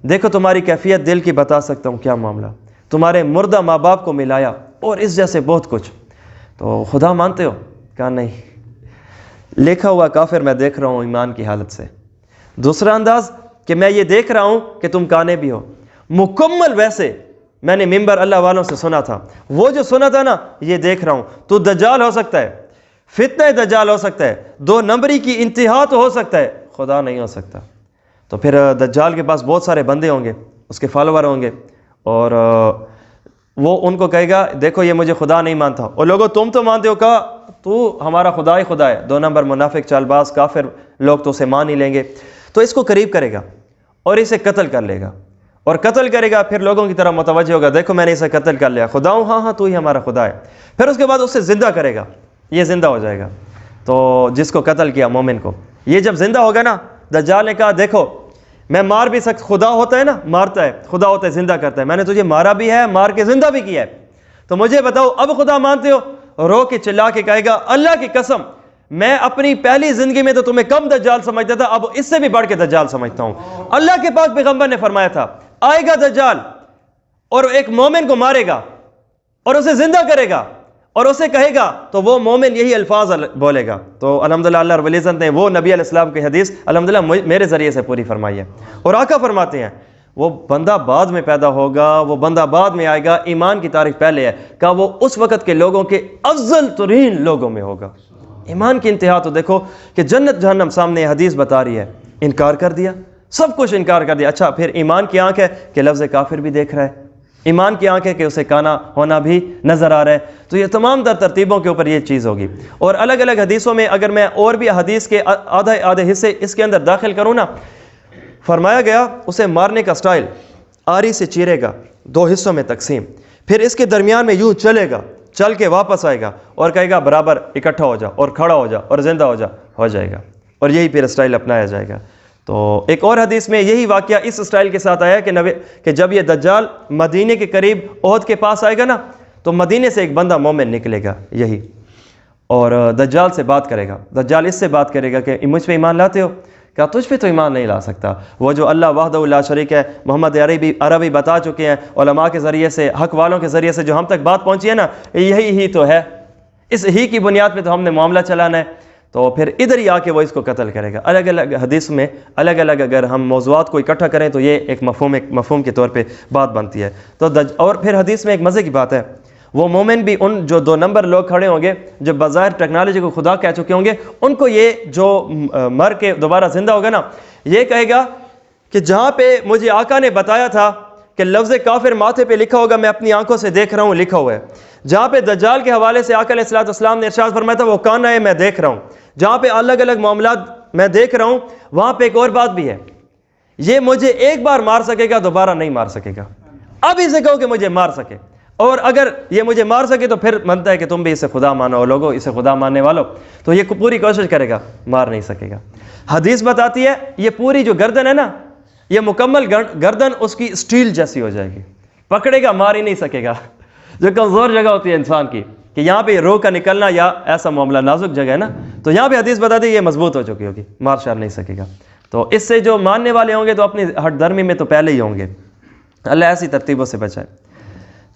دیکھو تمہاری کیفیت دل کی بتا سکتا ہوں کیا معاملہ, تمہارے مردہ ماں باپ کو ملایا, اور اس جیسے بہت کچھ. تو خدا مانتے ہو؟ کہا نہیں. لکھا ہوا کافر میں دیکھ رہا ہوں ایمان کی حالت سے. دوسرا انداز کہ میں یہ دیکھ رہا ہوں کہ تم کانے بھی ہو, مکمل ویسے میں نے ممبر اللہ والوں سے سنا تھا, وہ جو سنا تھا نا یہ دیکھ رہا ہوں. تو دجال ہو سکتا ہے, فتنہ دجال ہو سکتا ہے, 2 نمبری کی انتہا تو ہو سکتا ہے, خدا نہیں ہو سکتا. تو پھر دجال کے پاس بہت سارے بندے ہوں گے, اس کے فالوور ہوں گے, اور وہ ان کو کہے گا دیکھو یہ مجھے خدا نہیں مانتا, اور لوگوں تم تو مانتے ہو, کہا تو ہمارا خدا ہی خدا ہے. 2 نمبر منافق چال باز کافر لوگ تو اسے مان ہی لیں گے. تو اس کو قریب کرے گا اور اسے قتل کر لے گا, اور قتل کرے گا, پھر لوگوں کی طرح متوجہ ہوگا دیکھو میں نے اسے قتل کر لیا, خدا ہوں, ہاں ہاں تو ہی ہمارا خدا ہے. پھر اس کے بعد اسے زندہ کرے گا, یہ زندہ ہو جائے گا. تو جس کو قتل کیا مومن کو, یہ جب زندہ ہوگا نا, دجال نے کہا دیکھو میں مار بھی سکتا, خدا ہوتا ہے نا مارتا ہے, خدا ہوتا ہے زندہ کرتا ہے, میں نے تجھے مارا بھی ہے, مار کے زندہ بھی کیا ہے, تو مجھے بتاؤ اب خدا مانتے ہو؟ رو کے چلا کے کہے گا اللہ کی قسم میں اپنی پہلی زندگی میں تو تمہیں کم دجال سمجھتا تھا, اب اس سے بھی بڑھ کے دجال سمجھتا ہوں. اللہ کے پاک پیغمبر نے فرمایا تھا آئے گا دجال اور ایک مومن کو مارے گا اور اسے زندہ کرے گا اور اسے کہے گا, تو وہ مومن یہی الفاظ بولے گا. تو الحمدللہ اللہ رب العزت نے وہ نبی علیہ السلام کی حدیث الحمدللہ میرے ذریعے سے پوری فرمائی ہے. اور آقا فرماتے ہیں وہ بندہ بعد میں پیدا ہوگا, وہ بندہ بعد میں آئے گا, ایمان کی تاریخ پہلے ہے, کہ وہ اس وقت کے لوگوں کے افضل ترین لوگوں میں ہوگا. ایمان کی انتہا تو دیکھو کہ جنت جہنم سامنے حدیث بتا رہی ہے, انکار کر دیا, سب کچھ انکار کر دیا. اچھا پھر ایمان کی آنکھ ہے کہ لفظ کافر بھی دیکھ رہا ہے, ایمان کی آنکھ ہے کہ اسے کانا ہونا بھی نظر آ رہا ہے. تو یہ تمام ترتیبوں کے اوپر یہ چیز ہوگی. اور الگ الگ حدیثوں میں اگر میں اور بھی حدیث کے آدھے حصے اس کے اندر داخل کروں نا, فرمایا گیا اسے مارنے کا سٹائل آری سے چیرے گا, 2 حصوں میں تقسیم, پھر اس کے درمیان میں یوں چلے گا, چل کے واپس آئے گا اور کہے گا برابر اکٹھا ہو جا اور کھڑا ہو جا اور زندہ ہو جائے گا, اور یہی پھر سٹائل اپنایا جائے گا. تو ایک اور حدیث میں یہی واقعہ اس سٹائل کے ساتھ آیا کہ جب یہ دجال مدینے کے قریب احد کے پاس آئے گا نا, تو مدینے سے ایک بندہ مومن نکلے گا یہی, اور دجال سے بات کرے گا. دجال اس سے بات کرے گا کہ مجھ پہ ایمان لاتے ہو؟ کہا تجھ پہ تو ایمان نہیں لا سکتا، وہ جو اللہ وحدہ لا شریک ہے، محمد عربی بتا چکے ہیں علماء کے ذریعے سے، حق والوں کے ذریعے سے جو ہم تک بات پہنچی ہے نا، یہی ہی تو ہے، اس ہی کی بنیاد پہ تو ہم نے معاملہ چلانا ہے، تو پھر ادھر ہی آ کے وہ اس کو قتل کرے گا۔ الگ الگ حدیث میں الگ الگ اگر ہم موضوعات کو اکٹھا کریں تو یہ ایک مفہوم کے طور پہ بات بنتی ہے۔ تو اور پھر حدیث میں ایک مزے کی بات ہے، وہ مومن بھی ان جو 2 نمبر لوگ کھڑے ہوں گے جو بظاہر ٹیکنالوجی کو خدا کہہ چکے ہوں گے، ان کو یہ جو مر کے دوبارہ زندہ ہوگا نا، یہ کہے گا کہ جہاں پہ مجھے آقا نے بتایا تھا کہ لفظ کافر ماتھے پہ لکھا ہوگا، میں اپنی آنکھوں سے دیکھ رہا ہوں لکھا ہوا ہے۔ جہاں پہ دجال کے حوالے سے آقا علیہ الصلوۃ والسلام نے ارشاد فرمایا تھا وہ کانا ہے، میں دیکھ رہا ہوں۔ جہاں پہ الگ الگ معاملات میں دیکھ رہا ہوں، وہاں پہ ایک اور بات بھی ہے، یہ مجھے ایک بار مار سکے گا، دوبارہ نہیں مار سکے گا۔ اب اسے کہو کہ مجھے مار سکے، اور اگر یہ مجھے مار سکے تو پھر بنتا ہے کہ تم بھی اسے خدا مانو، لوگوں اسے خدا ماننے والوں، تو یہ پوری کوشش کرے گا، مار نہیں سکے گا۔ حدیث بتاتی ہے یہ پوری جو گردن ہے نا، یہ مکمل گردن اس کی اسٹیل جیسی ہو جائے گی، پکڑے گا مار ہی نہیں سکے گا۔ جو کمزور جگہ ہوتی ہے انسان کی کہ یہاں پہ روح کا نکلنا یا ایسا معاملہ نازک جگہ ہے نا، تو یہاں پہ حدیث بتاتی ہے یہ مضبوط ہو چکی ہوگی، مار شار نہیں سکے گا۔ تو اس سے جو ماننے والے ہوں گے تو اپنی ہٹ درمی میں تو پہلے ہی ہوں گے، اللہ ایسی ترتیبوں سے بچائے۔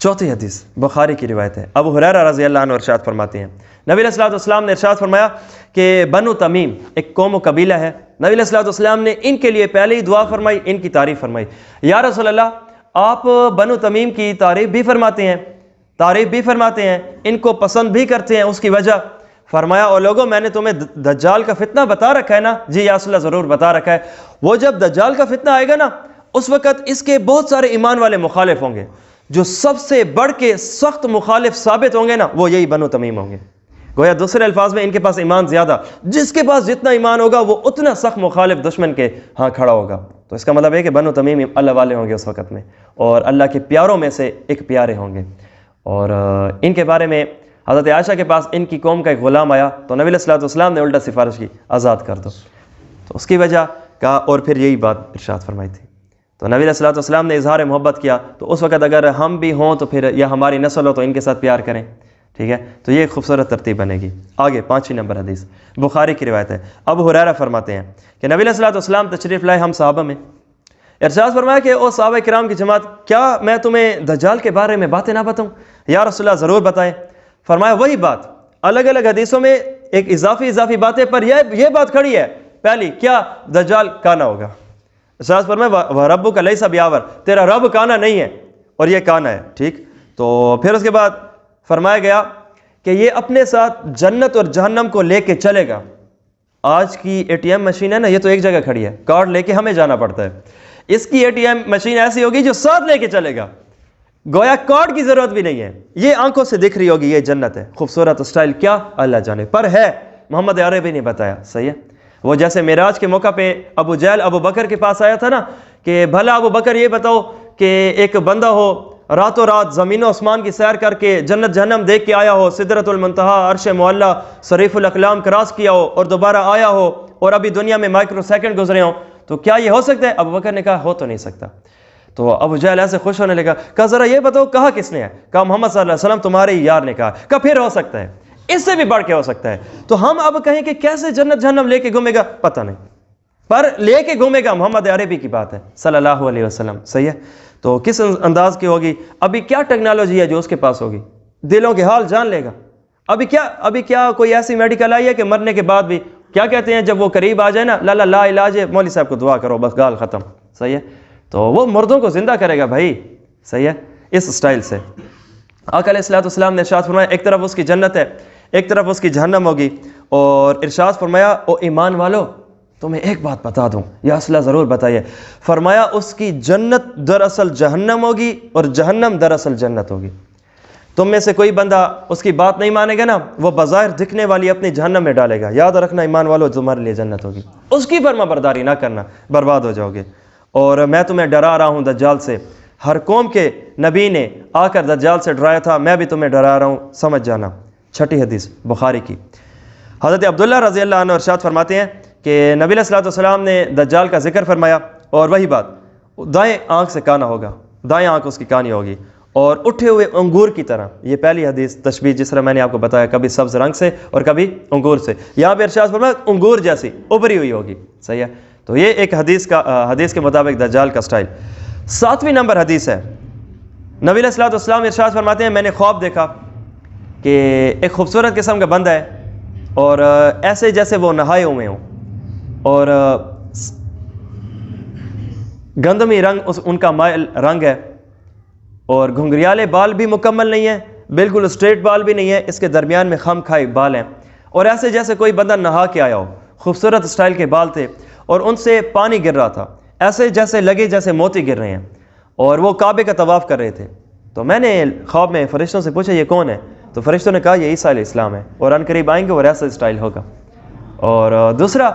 چوتھی حدیث بخاری کی روایت ہے، ابو ہریرہ رضی اللہ عنہ ارشاد فرماتے ہیں، نبی علیہ الصلوۃ والسلام نے ارشاد فرمایا کہ بنو تمیم ایک قوم و قبیلہ ہے، نبی علیہ الصلوۃ والسلام نے ان کے لیے پہلے ہی دعا فرمائی، ان کی تعریف فرمائی۔ یا رسول اللہ، آپ بنو تمیم کی تعریف بھی فرماتے ہیں، ان کو پسند بھی کرتے ہیں، اس کی وجہ؟ فرمایا او لوگوں، میں نے تمہیں دجال کا فتنہ بتا رکھا ہے نا؟ جی یا رسول اللہ ضرور بتا رکھا ہے۔ وہ جب دجال کا فتنہ آئے گا نا، اس وقت اس کے بہت سارے ایمان والے مخالف ہوں گے، جو سب سے بڑھ کے سخت مخالف ثابت ہوں گے نا، وہ یہی بنو تمیم ہوں گے۔ گویا دوسرے الفاظ میں ان کے پاس ایمان زیادہ، جس کے پاس جتنا ایمان ہوگا وہ اتنا سخت مخالف دشمن کے ہاں کھڑا ہوگا۔ تو اس کا مطلب ہے کہ بنو تمیم اللہ والے ہوں گے اس وقت میں، اور اللہ کے پیاروں میں سے ایک پیارے ہوں گے۔ اور ان کے بارے میں حضرت عائشہ کے پاس ان کی قوم کا ایک غلام آیا تو نبی علیہ الصلوۃ والسلام نے الٹا سفارش کی، آزاد کر دو، تو اس کی وجہ کہا، اور پھر یہی بات ارشاد فرمائی تھی۔ تو نبی علیہ الصلوۃ والسلام نے اظہار محبت کیا، تو اس وقت اگر ہم بھی ہوں تو پھر یا ہماری نسل ہو تو ان کے ساتھ پیار کریں، ٹھیک ہے؟ تو یہ ایک خوبصورت ترتیب بنے گی۔ آگے 5ویں نمبر حدیث بخاری کی روایت ہے، ابو ہریرہ فرماتے ہیں کہ نبی علیہ الصلوۃ والسلام تشریف لائے ہم صحابہ میں، ارشاد فرمایا کہ او صحابہ کرام کی جماعت، کیا میں تمہیں دجال کے بارے میں باتیں نہ بتاؤں؟ یا رسول اللہ ضرور بتائیں۔ فرمایا وہی بات، الگ الگ حدیثوں میں ایک اضافی باتیں، پر یہ بات کھڑی ہے، پہلی کیا؟ دجال کانا ہوگا۔ ارشاد فرمایا وَرَبُّكَ لَيْسَ بِأَعْوَرَ، تیرا رب کانا نہیں ہے اور یہ کانا ہے، ٹھیک؟ تو پھر اس کے بعد فرمایا گیا کہ یہ اپنے ساتھ جنت اور جہنم کو لے کے چلے گا۔ آج کی ATM مشین ہے نا، یہ تو ایک جگہ کھڑی ہے، کارڈ لے کے ہمیں جانا پڑتا ہے، اس کی ATM مشین ایسی ہوگی جو ساتھ لے کے چلے گا، گویا کارڈ کی ضرورت بھی نہیں ہے، یہ آنکھوں سے دکھ رہی ہوگی، یہ جنت ہے۔ خوبصورت اسٹائل کیا اللہ جانے، پر ہے محمد عربی نے بتایا، صحیح ہے؟ وہ جیسے معراج کے موقع پہ ابو جہل ابو بکر کے پاس آیا تھا نا کہ بھلا ابو بکر یہ بتاؤ کہ ایک بندہ ہو راتوں رات زمین و آسمان کی سیر کر کے جنت جہنم دیکھ کے آیا ہو، سدرۃ المنتہا، عرش معلیٰ، صریف الاقلام کراس کیا ہو اور دوبارہ آیا ہو اور ابھی دنیا میں مائکرو سیکنڈ گزرے ہوں، تو کیا یہ ہو سکتا ہے؟ ابو بکر نے کہا ہو تو نہیں سکتا۔ تو ابو جہل ایسے خوش ہونے لگا، کہا ذرا یہ بتاؤ کہا کس نے ہے؟ کہا محمد صلی اللہ علیہ وسلم تمہارے ہی یار نے کہا۔ کہا پھر ہو سکتا ہے، اس سے بھی بڑھ کے ہو سکتا ہے۔ تو ہم اب کہیں کہ کیسے جنت جہنم لے کے گھومے گا، پتہ نہیں، پر لے کے گھومے گا، محمد عربی کی بات ہے صلی اللہ علیہ وسلم، صحیح ہے؟ تو کس انداز کی ہوگی؟ ابھی کیا ٹیکنالوجی ہے جو اس کے پاس ہوگی؟ دلوں کے حال جان لے گا۔ ابھی کیا کوئی ایسی میڈیکل آئی ہے کہ مرنے کے بعد بھی کیا کہتے ہیں جب وہ قریب آ جائے نا، لا علاج ہے، مولوی صاحب کو دعا کرو بس گال ختم، صحیح ہے؟ تو وہ مردوں کو زندہ کرے گا بھائی، صحیح ہے؟ اس سٹائل سے آقا علیہ الصلوۃ والسلام نے ارشاد فرمایا ایک طرف اس کی جنت ہے، ایک طرف اس کی جہنم ہوگی، اور ارشاد فرمایا او ایمان والو تمہیں ایک بات بتا دوں، یا رسول اللہ ضرور بتائیے۔ فرمایا اس کی جنت دراصل جہنم ہوگی اور جہنم دراصل جنت ہوگی۔ تم میں سے کوئی بندہ اس کی بات نہیں مانے گا نا، وہ بظاہر دکھنے والی اپنی جہنم میں ڈالے گا۔ یاد رکھنا ایمان والو تمہارے لیے جنت ہوگی، اس کی فرما برداری نہ کرنا، برباد ہو جاؤ گے۔ اور میں تمہیں ڈرا رہا ہوں دجال سے، ہر قوم کے نبی نے آ کر دجال سے ڈرایا تھا، میں بھی تمہیں ڈرا رہا ہوں، سمجھ جانا۔ چھٹی حدیث بخاری کی، حضرت عبداللہ رضی اللہ عنہ ارشاد فرماتے ہیں کہ نبی علیہ الصلوۃ والسلام نے دجال کا ذکر فرمایا، اور وہی بات، دائیں آنکھ سے کانا ہوگا، دائیں آنکھ اس کی کانی ہوگی، اور اٹھے ہوئے انگور کی طرح۔ یہ پہلی حدیث تشبیہ جس طرح میں نے آپ کو بتایا، کبھی سبز رنگ سے اور کبھی انگور سے، یہاں پہ ارشاد فرمایا انگور جیسی ابری ہوئی ہوگی، صحیح ہے؟ تو یہ ایک حدیث کے مطابق دجال کا سٹائل۔ 7ویں نمبر حدیث ہے، نبی علیہ الصلوۃ والسلام ارشاد فرماتے ہیں میں نے خواب دیکھا کہ ایک خوبصورت قسم کا بندہ ہے اور ایسے جیسے وہ نہائے ہوئے ہوں، اور گندمی رنگ ان کا مائل رنگ ہے، اور گھنگریالے بال بھی مکمل نہیں ہیں، بالکل اسٹریٹ بال بھی نہیں ہے، اس کے درمیان میں خم کھائے بال ہیں، اور ایسے جیسے کوئی بندہ نہا کے آیا ہو، خوبصورت سٹائل کے بال تھے، اور ان سے پانی گر رہا تھا، ایسے جیسے لگے جیسے موتی گر رہے ہیں، اور وہ کعبے کا طواف کر رہے تھے۔ تو میں نے خواب میں فرشتوں سے پوچھا یہ کون ہے؟ تو فرشتوں نے کہا یہ عیسیٰ علیہ السلام ہے، اور ان قریب آئیں گے اور ایسا سٹائل ہوگا۔ اور دوسرا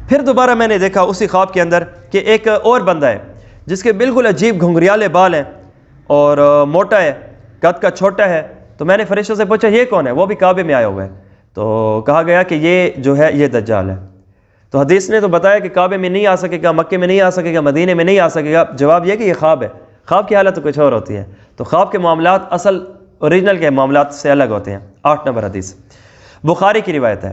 پھر دوبارہ میں نے دیکھا اسی خواب کے اندر کہ ایک اور بندہ ہے جس کے بالکل عجیب گھنگریالے بال ہیں اور موٹا ہے، قد کا چھوٹا ہے۔ تو میں نے فرشتوں سے پوچھا یہ کون ہے؟ وہ بھی کعبے میں آیا ہوا ہے۔ تو کہا گیا کہ یہ جو ہے یہ دجال ہے۔ تو حدیث نے تو بتایا کہ کعبے میں نہیں آ سکے گا، مکے میں نہیں آ سکے گا، مدینے میں نہیں آ سکے گا۔ جواب یہ کہ یہ خواب ہے، خواب کی حالت تو کچھ اور ہوتی ہے۔ تو خواب کے معاملات اصل اوریجنل کے معاملات سے الگ ہوتے ہیں۔ 8 نمبر حدیث بخاری کی روایت ہے،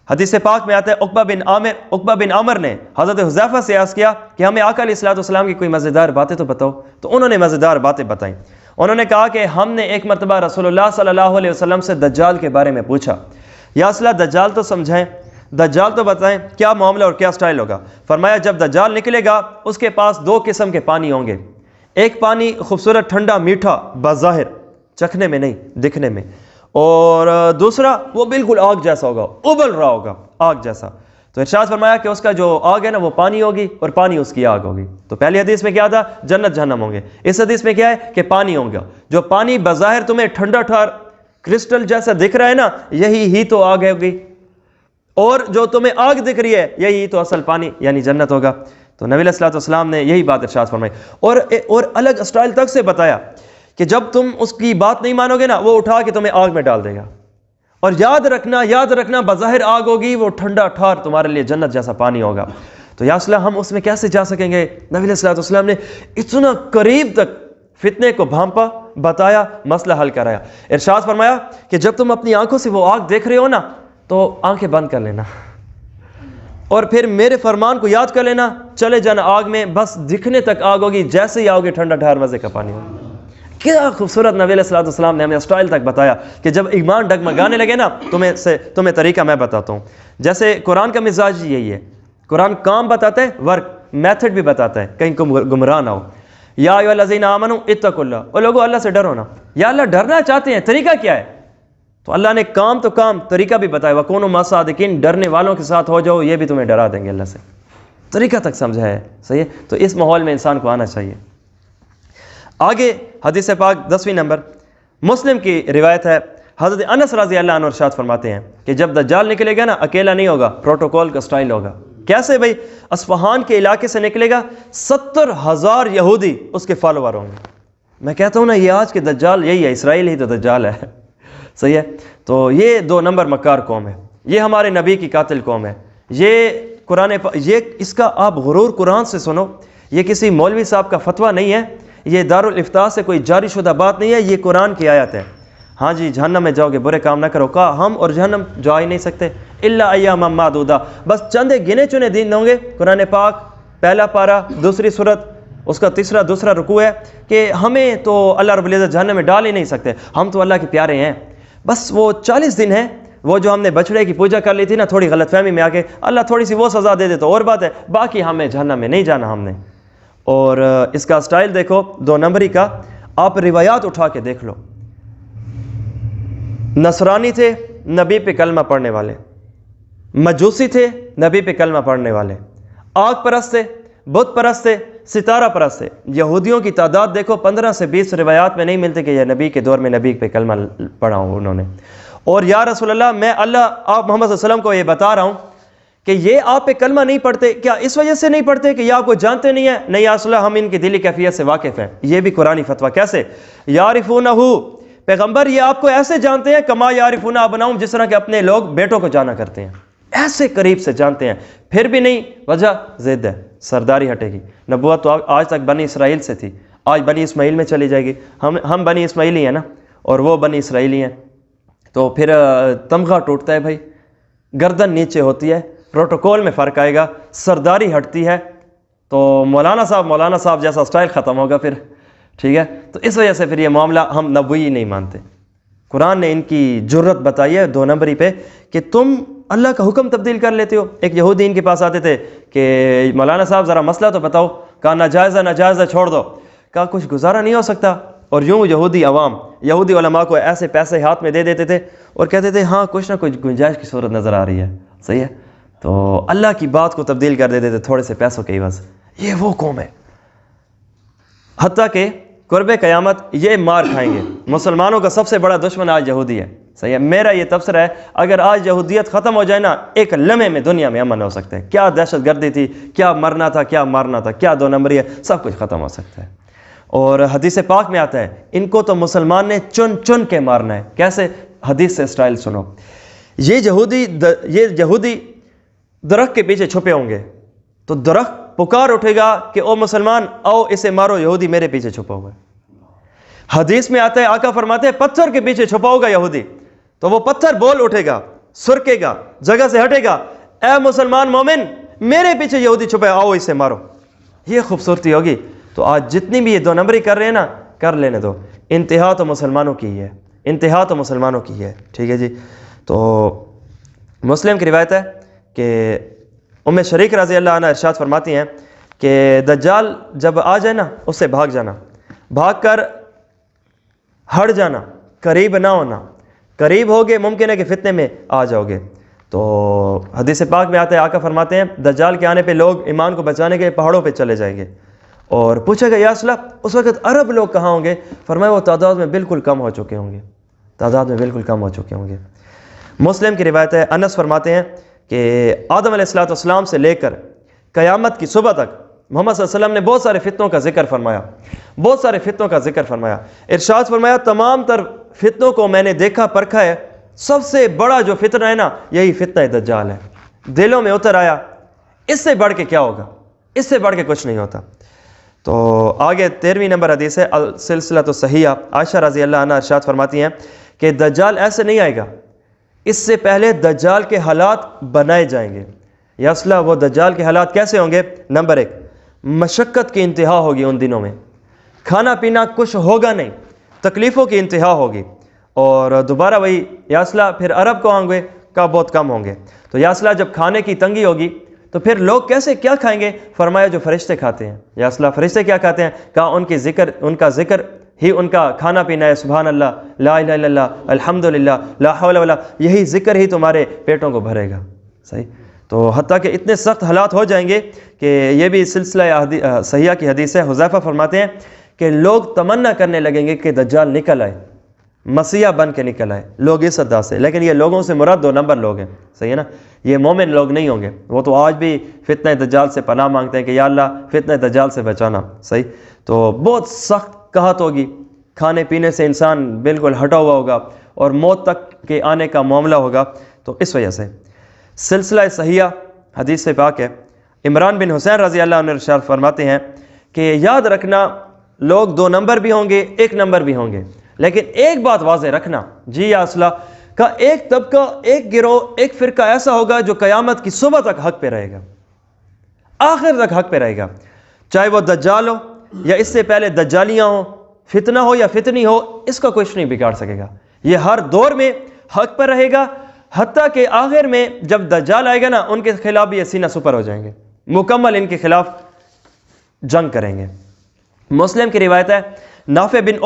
حدیث پاک میں آتا ہے عقبہ بن عامر نے حضرت حذیفہ سے عرض کیا کہ ہمیں آقا علیہ الصلوۃ والسلام کی کوئی مزیدار باتیں تو بتاؤ۔ تو انہوں نے مزیدار باتیں بتائیں۔ انہوں نے کہا کہ ہم نے ایک مرتبہ رسول اللہ صلی اللہ علیہ وسلم سے دجال کے بارے میں پوچھا، یا اصلہ دجال تو سمجھائیں، دجال تو بتائیں کیا معاملہ اور کیا سٹائل ہوگا۔ فرمایا جب دجال نکلے گا اس کے پاس 2 قسم کے پانی ہوں گے، ایک پانی خوبصورت ٹھنڈا میٹھا بظاہر، چکھنے میں نہیں دکھنے میں، اور دوسرا وہ بالکل آگ جیسا ہوگا، ابل رہا ہوگا آگ جیسا۔ تو ارشاد فرمایا کہ اس کا جو آگ ہے نا وہ پانی ہوگی اور پانی اس کی آگ ہوگی۔ تو پہلی حدیث میں کیا تھا؟ جنت جہنم ہوں گے۔ اس حدیث میں کیا ہے کہ پانی ہوں گا، جو پانی بظاہر تمہیں ٹھنڈا ٹھار کرسٹل جیسا دکھ رہا ہے نا، یہی ہی تو آگ ہوگی، اور جو تمہیں آگ دکھ رہی ہے یہی تو اصل پانی یعنی جنت ہوگا۔ تو نبی علیہ الصلوۃ والسلام نے یہی بات ارشاد فرمائی، اور الگ اسٹائل تک سے بتایا کہ جب تم اس کی بات نہیں مانو گے نا وہ اٹھا کے تمہیں آگ میں ڈال دے گا، اور یاد رکھنا بظاہر آگ ہوگی، وہ ٹھنڈا ٹھار تمہارے لیے جنت جیسا پانی ہوگا۔ تو یا صلاح ہم اس میں کیسے جا سکیں گے؟ نبی علیہ الصلوۃ والسلام نے اتنا قریب تک فتنے کو بھانپا، بتایا، مسئلہ حل کرایا۔ ارشاد فرمایا کہ جب تم اپنی آنکھوں سے وہ آگ دیکھ رہے ہو نا تو آنکھیں بند کر لینا، اور پھر میرے فرمان کو یاد کر لینا، چلے جانا آگ میں، بس دکھنے تک آگ ہوگی، جیسے ہی آؤ گے ٹھنڈا ٹھار مزے کا پانی ہوگا۔ کیا خوبصورت نبی علیہ الصلوۃ والسلام نے ہمیں اسٹائل تک بتایا کہ جب ایمان ڈگمگانے لگے نا تمہیں طریقہ میں بتاتا ہوں۔ جیسے قرآن کا مزاج یہی ہے، قرآن کام بتاتا ہے، ورک میتھڈ بھی بتاتا ہے، کہیں تم گمراہ نہ ہو۔ یا ایھا الذین آمنوا اتقوا اللہ، اور لوگوں اللہ سے ڈرو نا۔ یا اللہ ڈرنا چاہتے ہیں، طریقہ کیا ہے؟ تو اللہ نے کام تو کام، طریقہ بھی بتایا، وَکُونُوا مَعَ الصَّادِقِینَ، ڈرنے والوں کے ساتھ ہو جاؤ، یہ بھی تمہیں ڈرا دیں گے اللہ سے۔ طریقہ تک سمجھا ہے، صحیح ہے؟ تو اس ماحول میں انسان کو آنا چاہیے۔ آگے حدیث پاک 10ویں نمبر مسلم کی روایت ہے، حضرت انس رضی اللہ عنہ ارشاد فرماتے ہیں کہ جب دجال نکلے گا نا اکیلا نہیں ہوگا، پروٹوکول کا سٹائل ہوگا۔ کیسے بھائی؟ اصفہان کے علاقے سے نکلے گا، 70,000 یہودی اس کے فالوور ہوں گے۔ میں کہتا ہوں نا یہ آج کے دجال یہی ہے، اسرائیل ہی تو دجال ہے، صحیح ہے؟ تو یہ 2 نمبر مکار قوم ہے، یہ ہمارے نبی کی قاتل قوم ہے۔ یہ اس کا آپ غرور قرآن سے سنو، یہ کسی مولوی صاحب کا فتویٰ نہیں ہے، یہ دارالافتاء سے کوئی جاری شدہ بات نہیں ہے، یہ قرآن کی آیت ہے۔ ہاں جی جہنم میں جاؤ گے، برے کام نہ کرو، کہا ہم اور جہنم جا ہی نہیں سکتے، الا ایاما معدودہ، بس چند گنے چنے دن ہوں گے۔ قرآن پاک پہلا پارہ 2 سورت اس کا دوسرا رکوع ہے کہ ہمیں تو اللہ رب العزت جہنم میں ڈال ہی نہیں سکتے، ہم تو اللہ کے پیارے ہیں۔ بس وہ 40 دن ہیں، وہ جو ہم نے بچڑے کی پوجا کر لی تھی نا تھوڑی غلط فہمی میں آ کے، اللہ تھوڑی سی وہ سزا دے دے تو اور بات ہے، باقی ہمیں جہنم میں نہیں جانا ہم نے۔ اور اس کا سٹائل دیکھو 2 نمبری کا، آپ روایات اٹھا کے دیکھ لو۔ نصرانی تھے، نبی پہ کلمہ پڑھنے والے، مجوسی تھے، نبی پہ کلمہ پڑھنے والے، آگ پرست تھے، بت پرست تھے، ستارہ پرست تھے۔ یہودیوں کی تعداد دیکھو 15 سے 20 روایات میں نہیں ملتے کہ یہ نبی کے دور میں نبی پہ کلمہ پڑھا ہوں انہوں نے۔ اور یا رسول اللہ میں آپ محمد صلی اللہ علیہ وسلم کو یہ بتا رہا ہوں کہ یہ آپ پہ کلمہ نہیں پڑھتے، کیا اس وجہ سے نہیں پڑھتے کہ یہ آپ کو جانتے نہیں ہیں؟ نہیں یا رسول اللہ ہم ان کی دلی کیفیت سے واقف ہیں۔ یہ بھی قرآنی فتویٰ۔ کیسے؟ یعرفونہ، پیغمبر یہ آپ کو ایسے جانتے ہیں کما یعرفون ابناہم، جس طرح کہ اپنے لوگ بیٹوں کو جانا کرتے ہیں، ایسے قریب سے جانتے ہیں۔ پھر بھی نہیں، وجہ ضد ہے، سرداری ہٹے گی۔ نبوت تو آج تک بنی اسرائیل سے تھی، آج بنی اسماعیل میں چلی جائے گی۔ ہم بنی اسماعیلی ہیں نا، اور وہ بنی اسرائیلی ہیں، تو پھر تمغہ ٹوٹتا ہے بھائی، گردن نیچے ہوتی ہے، پروٹوکول میں فرق آئے گا، سرداری ہٹتی ہے تو مولانا صاحب جیسا سٹائل ختم ہوگا پھر، ٹھیک ہے. تو اس وجہ سے پھر یہ معاملہ ہم نبوی نہیں مانتے. قرآن نے ان کی جرت بتائی ہے 2 نمبری پہ کہ تم اللہ کا حکم تبدیل کر لیتے ہو. ایک یہودی ان کے پاس آتے تھے کہ مولانا صاحب ذرا مسئلہ تو بتاؤ. کہا ناجائز ہے چھوڑ دو. کہا کچھ گزارا نہیں ہو سکتا. اور یوں یہودی علماء کو ایسے پیسے ہاتھ میں دے دیتے تھے اور کہتے تھے ہاں کچھ نہ کچھ گنجائش کی صورت نظر آ رہی ہے، صحیح ہے. تو اللہ کی بات کو تبدیل کر دیتے تھے تھوڑے سے پیسوں کے عوض. یہ وہ قوم ہے، حتیٰ کہ قرب قیامت یہ مار کھائیں گے. مسلمانوں کا سب سے بڑا دشمن آج یہودی ہے، صحیح ہے. میرا یہ تبصرہ ہے اگر آج یہودیت ختم ہو جائے نا، ایک لمحے میں دنیا میں امن ہو سکتا ہے. کیا دہشت گردی تھی، کیا مرنا تھا، کیا مارنا تھا، کیا 2 نمبری ہے، سب کچھ ختم ہو سکتا ہے. اور حدیث پاک میں آتا ہے ان کو تو مسلمان نے چن کے مارنا ہے. کیسے؟ حدیث سے سٹائل سنو. یہ یہودی درخت کے پیچھے چھپے ہوں گے تو درخت پکار اٹھے گا کہ او مسلمان آؤ اسے مارو، یہودی میرے پیچھے چھپا ہوا ہے. حدیث میں آتا ہے آقا فرماتے ہیں پتھر کے پیچھے چھپا ہوگا یہودی تو وہ پتھر بول اٹھے گا، سرکے گا، جگہ سے ہٹے گا، اے مسلمان مومن میرے پیچھے یہودی چھپا ہے آؤ اسے مارو. یہ خوبصورتی ہوگی. تو آج جتنی بھی یہ 2 نمبری کر رہے ہیں نا، کر لینے دو. انتہا تو مسلمانوں کی ہی ہے، انتہا تو مسلمانوں کی ہے، ٹھیک ہے جی. تو مسلم کی روایت ہے کہ ام شریک رضی اللہ عنہ ارشاد فرماتی ہیں کہ دجال جب آ جائے نا اس سے بھاگ جانا، بھاگ کر ہٹ جانا، قریب نہ ہونا. قریب ہوگے ممکن ہے کہ فتنے میں آ جاؤ گے. تو حدیث پاک میں آتا ہے آقا فرماتے ہیں دجال کے آنے پہ لوگ ایمان کو بچانے کے پہاڑوں پہ چلے جائیں گے. اور پوچھا گیا یا رسول اللہ اس وقت عرب لوگ کہاں ہوں گے؟ فرمایا وہ تعداد میں بالکل کم ہو چکے ہوں گے. مسلم کی روایت ہے انس فرماتے ہیں کہ آدم علیہ السلام سے لے کر قیامت کی صبح تک محمد صلی اللہ علیہ وسلم نے بہت سارے فتنوں کا ذکر فرمایا. ارشاد فرمایا تمام تر فتنوں کو میں نے دیکھا پرکھا ہے، سب سے بڑا جو فتنہ ہے نا یہی فتنہ دجال ہے. دلوں میں اتر آیا اس سے بڑھ کے کیا ہوگا، اس سے بڑھ کے کچھ نہیں ہوتا. تو آگے 13ویں نمبر حدیث ہے سلسلہ الصحیحہ. عائشہ رضی اللہ عنہ ارشاد فرماتی ہیں کہ دجال ایسے نہیں آئے گا، اس سے پہلے دجال کے حالات بنائے جائیں گے. یا اصلہ وہ دجال کے حالات کیسے ہوں گے؟ نمبر 1 مشقت کی انتہا ہوگی. ان دنوں میں کھانا پینا کچھ ہوگا نہیں، تکلیفوں کی انتہا ہوگی. اور دوبارہ وہی یاسلہ پھر عرب کو آئیں گے کا بہت کم ہوں گے. تو یاسلہ جب کھانے کی تنگی ہوگی تو پھر لوگ کیسے کیا کھائیں گے؟ فرمایا جو فرشتے کھاتے ہیں. یاسلہ فرشتے کیا کھاتے ہیں؟ کہا ان کا ذکر ہی ان کا کھانا پینا ہے. سبحان اللہ، لا الہ الا اللہ، الحمدللہ، لا حول ولا، یہی ذکر ہی تمہارے پیٹوں کو بھرے گا. صحیح. تو حتیٰ کہ اتنے سخت حالات ہو جائیں گے کہ یہ بھی سلسلہ صحیحہ کی حدیث ہے. حذیفہ فرماتے ہیں کہ لوگ تمنا کرنے لگیں گے کہ دجال نکل آئے، مسیح بن کے نکل آئے. لوگ اس ادا سے، لیکن یہ لوگوں سے مراد 2 نمبر لوگ ہیں، صحیح ہے نا. یہ مومن لوگ نہیں ہوں گے. وہ تو آج بھی فتنہ دجال سے پناہ مانگتے ہیں کہ یا اللہ فتنہ دجال سے بچانا. صحیح. تو بہت سخت قحط ہوگی، کھانے پینے سے انسان بالکل ہٹا ہوا ہوگا اور موت تک کے آنے کا معاملہ ہوگا. تو اس وجہ سے سلسلہ صحیحہ حدیث سے پاک ہے. عمران بن حسین رضی اللہ عنہ ارشاد فرماتے ہیں کہ یاد رکھنا لوگ 2 نمبر بھی ہوں گے، 1 نمبر بھی ہوں گے، لیکن ایک بات واضح رکھنا جی یا اصلہ کا ایک طبقہ، ایک گروہ، ایک فرقہ ایسا ہوگا جو قیامت کی صبح تک حق پہ رہے گا، آخر تک حق پہ رہے گا. چاہے وہ دجال ہو یا اس سے پہلے دجالیاں ہوں، فتنہ ہو یا فتنی ہو، اس کا کچھ نہیں بگاڑ سکے گا. یہ ہر دور میں حق پر رہے گا، حتیٰ کہ آخر میں جب دجال آئے گا نا ان کے خلاف بھی یہ سینہ سپر ہو جائیں گے، مکمل ان کے خلاف جنگ کریں گے. مسلم کی روایت ہے نافع بن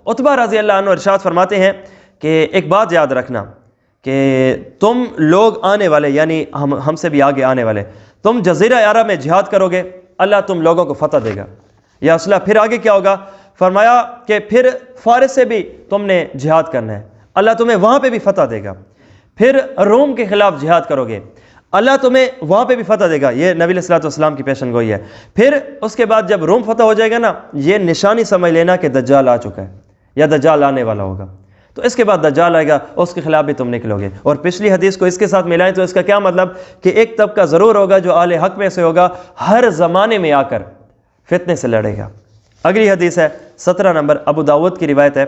عتبہ رضی اللہ عنہ ارشاد فرماتے ہیں کہ ایک بات یاد رکھنا کہ تم لوگ آنے والے، یعنی ہم سے بھی آگے آنے والے، تم جزیرہ عرب میں جہاد کرو گے، اللہ تم لوگوں کو فتح دے گا. یا اصلہ پھر آگے کیا ہوگا؟ فرمایا کہ پھر فارس سے بھی تم نے جہاد کرنا ہے، اللہ تمہیں وہاں پہ بھی فتح دے گا. پھر روم کے خلاف جہاد کرو گے، اللہ تمہیں وہاں پہ بھی فتح دے گا. یہ نبی علیہ السلام کی پیشن گوئی ہے. پھر اس کے بعد جب روم فتح ہو جائے گا نا، یہ نشانی سمجھ لینا کہ دجال آ چکا ہے یا دجال آنے والا ہوگا. تو اس کے بعد دجال آئے گا، اس کے خلاف بھی تم نکلو گے. اور پچھلی حدیث کو اس کے ساتھ ملائیں تو اس کا کیا مطلب کہ ایک طبقہ ضرور ہوگا جو اہل حق میں سے ہوگا، ہر زمانے میں آ کر فتنے سے لڑے گا. اگلی حدیث ہے 17 نمبر ابو داود کی روایت ہے.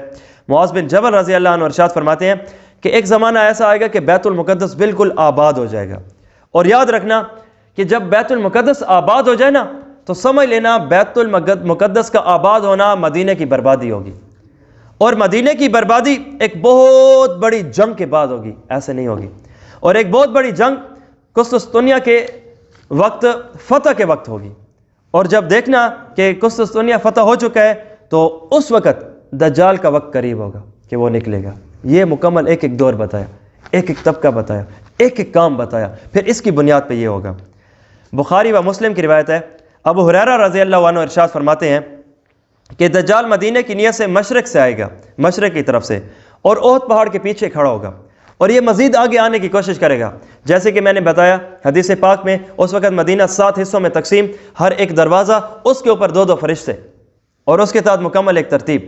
معاذ بن جبل رضی اللہ عنہ ارشاد فرماتے ہیں کہ ایک زمانہ ایسا آئے گا کہ بیت المقدس بالکل آباد ہو جائے گا اور یاد رکھنا کہ جب بیت المقدس آباد ہو جائے نا تو سمجھ لینا بیت المقدس کا آباد ہونا مدینہ کی بربادی ہوگی، اور مدینہ کی بربادی ایک بہت بڑی جنگ کے بعد ہوگی، ایسے نہیں ہوگی۔ اور ایک بہت بڑی جنگ قسطنطنیہ کے وقت، فتح کے وقت ہوگی، اور جب دیکھنا کہ قسطنطنیہ فتح ہو چکا ہے تو اس وقت دجال کا وقت قریب ہوگا کہ وہ نکلے گا۔ یہ مکمل ایک ایک دور بتایا، ایک ایک طبقہ بتایا، ایک ایک کام بتایا، پھر اس کی بنیاد پہ یہ ہوگا۔ بخاری و مسلم کی روایت ہے، ابو ہریرہ رضی اللہ عنہ ارشاد فرماتے ہیں کہ دجال مدینہ کی نیت سے مشرق سے آئے گا، مشرق کی طرف سے، اور احد پہاڑ کے پیچھے کھڑا ہوگا، اور یہ مزید آگے آنے کی کوشش کرے گا۔ جیسے کہ میں نے بتایا حدیث پاک میں، اس وقت مدینہ 7 حصوں میں تقسیم، ہر ایک دروازہ اس کے اوپر 2 فرشتے، اور اس کے ساتھ مکمل ایک ترتیب۔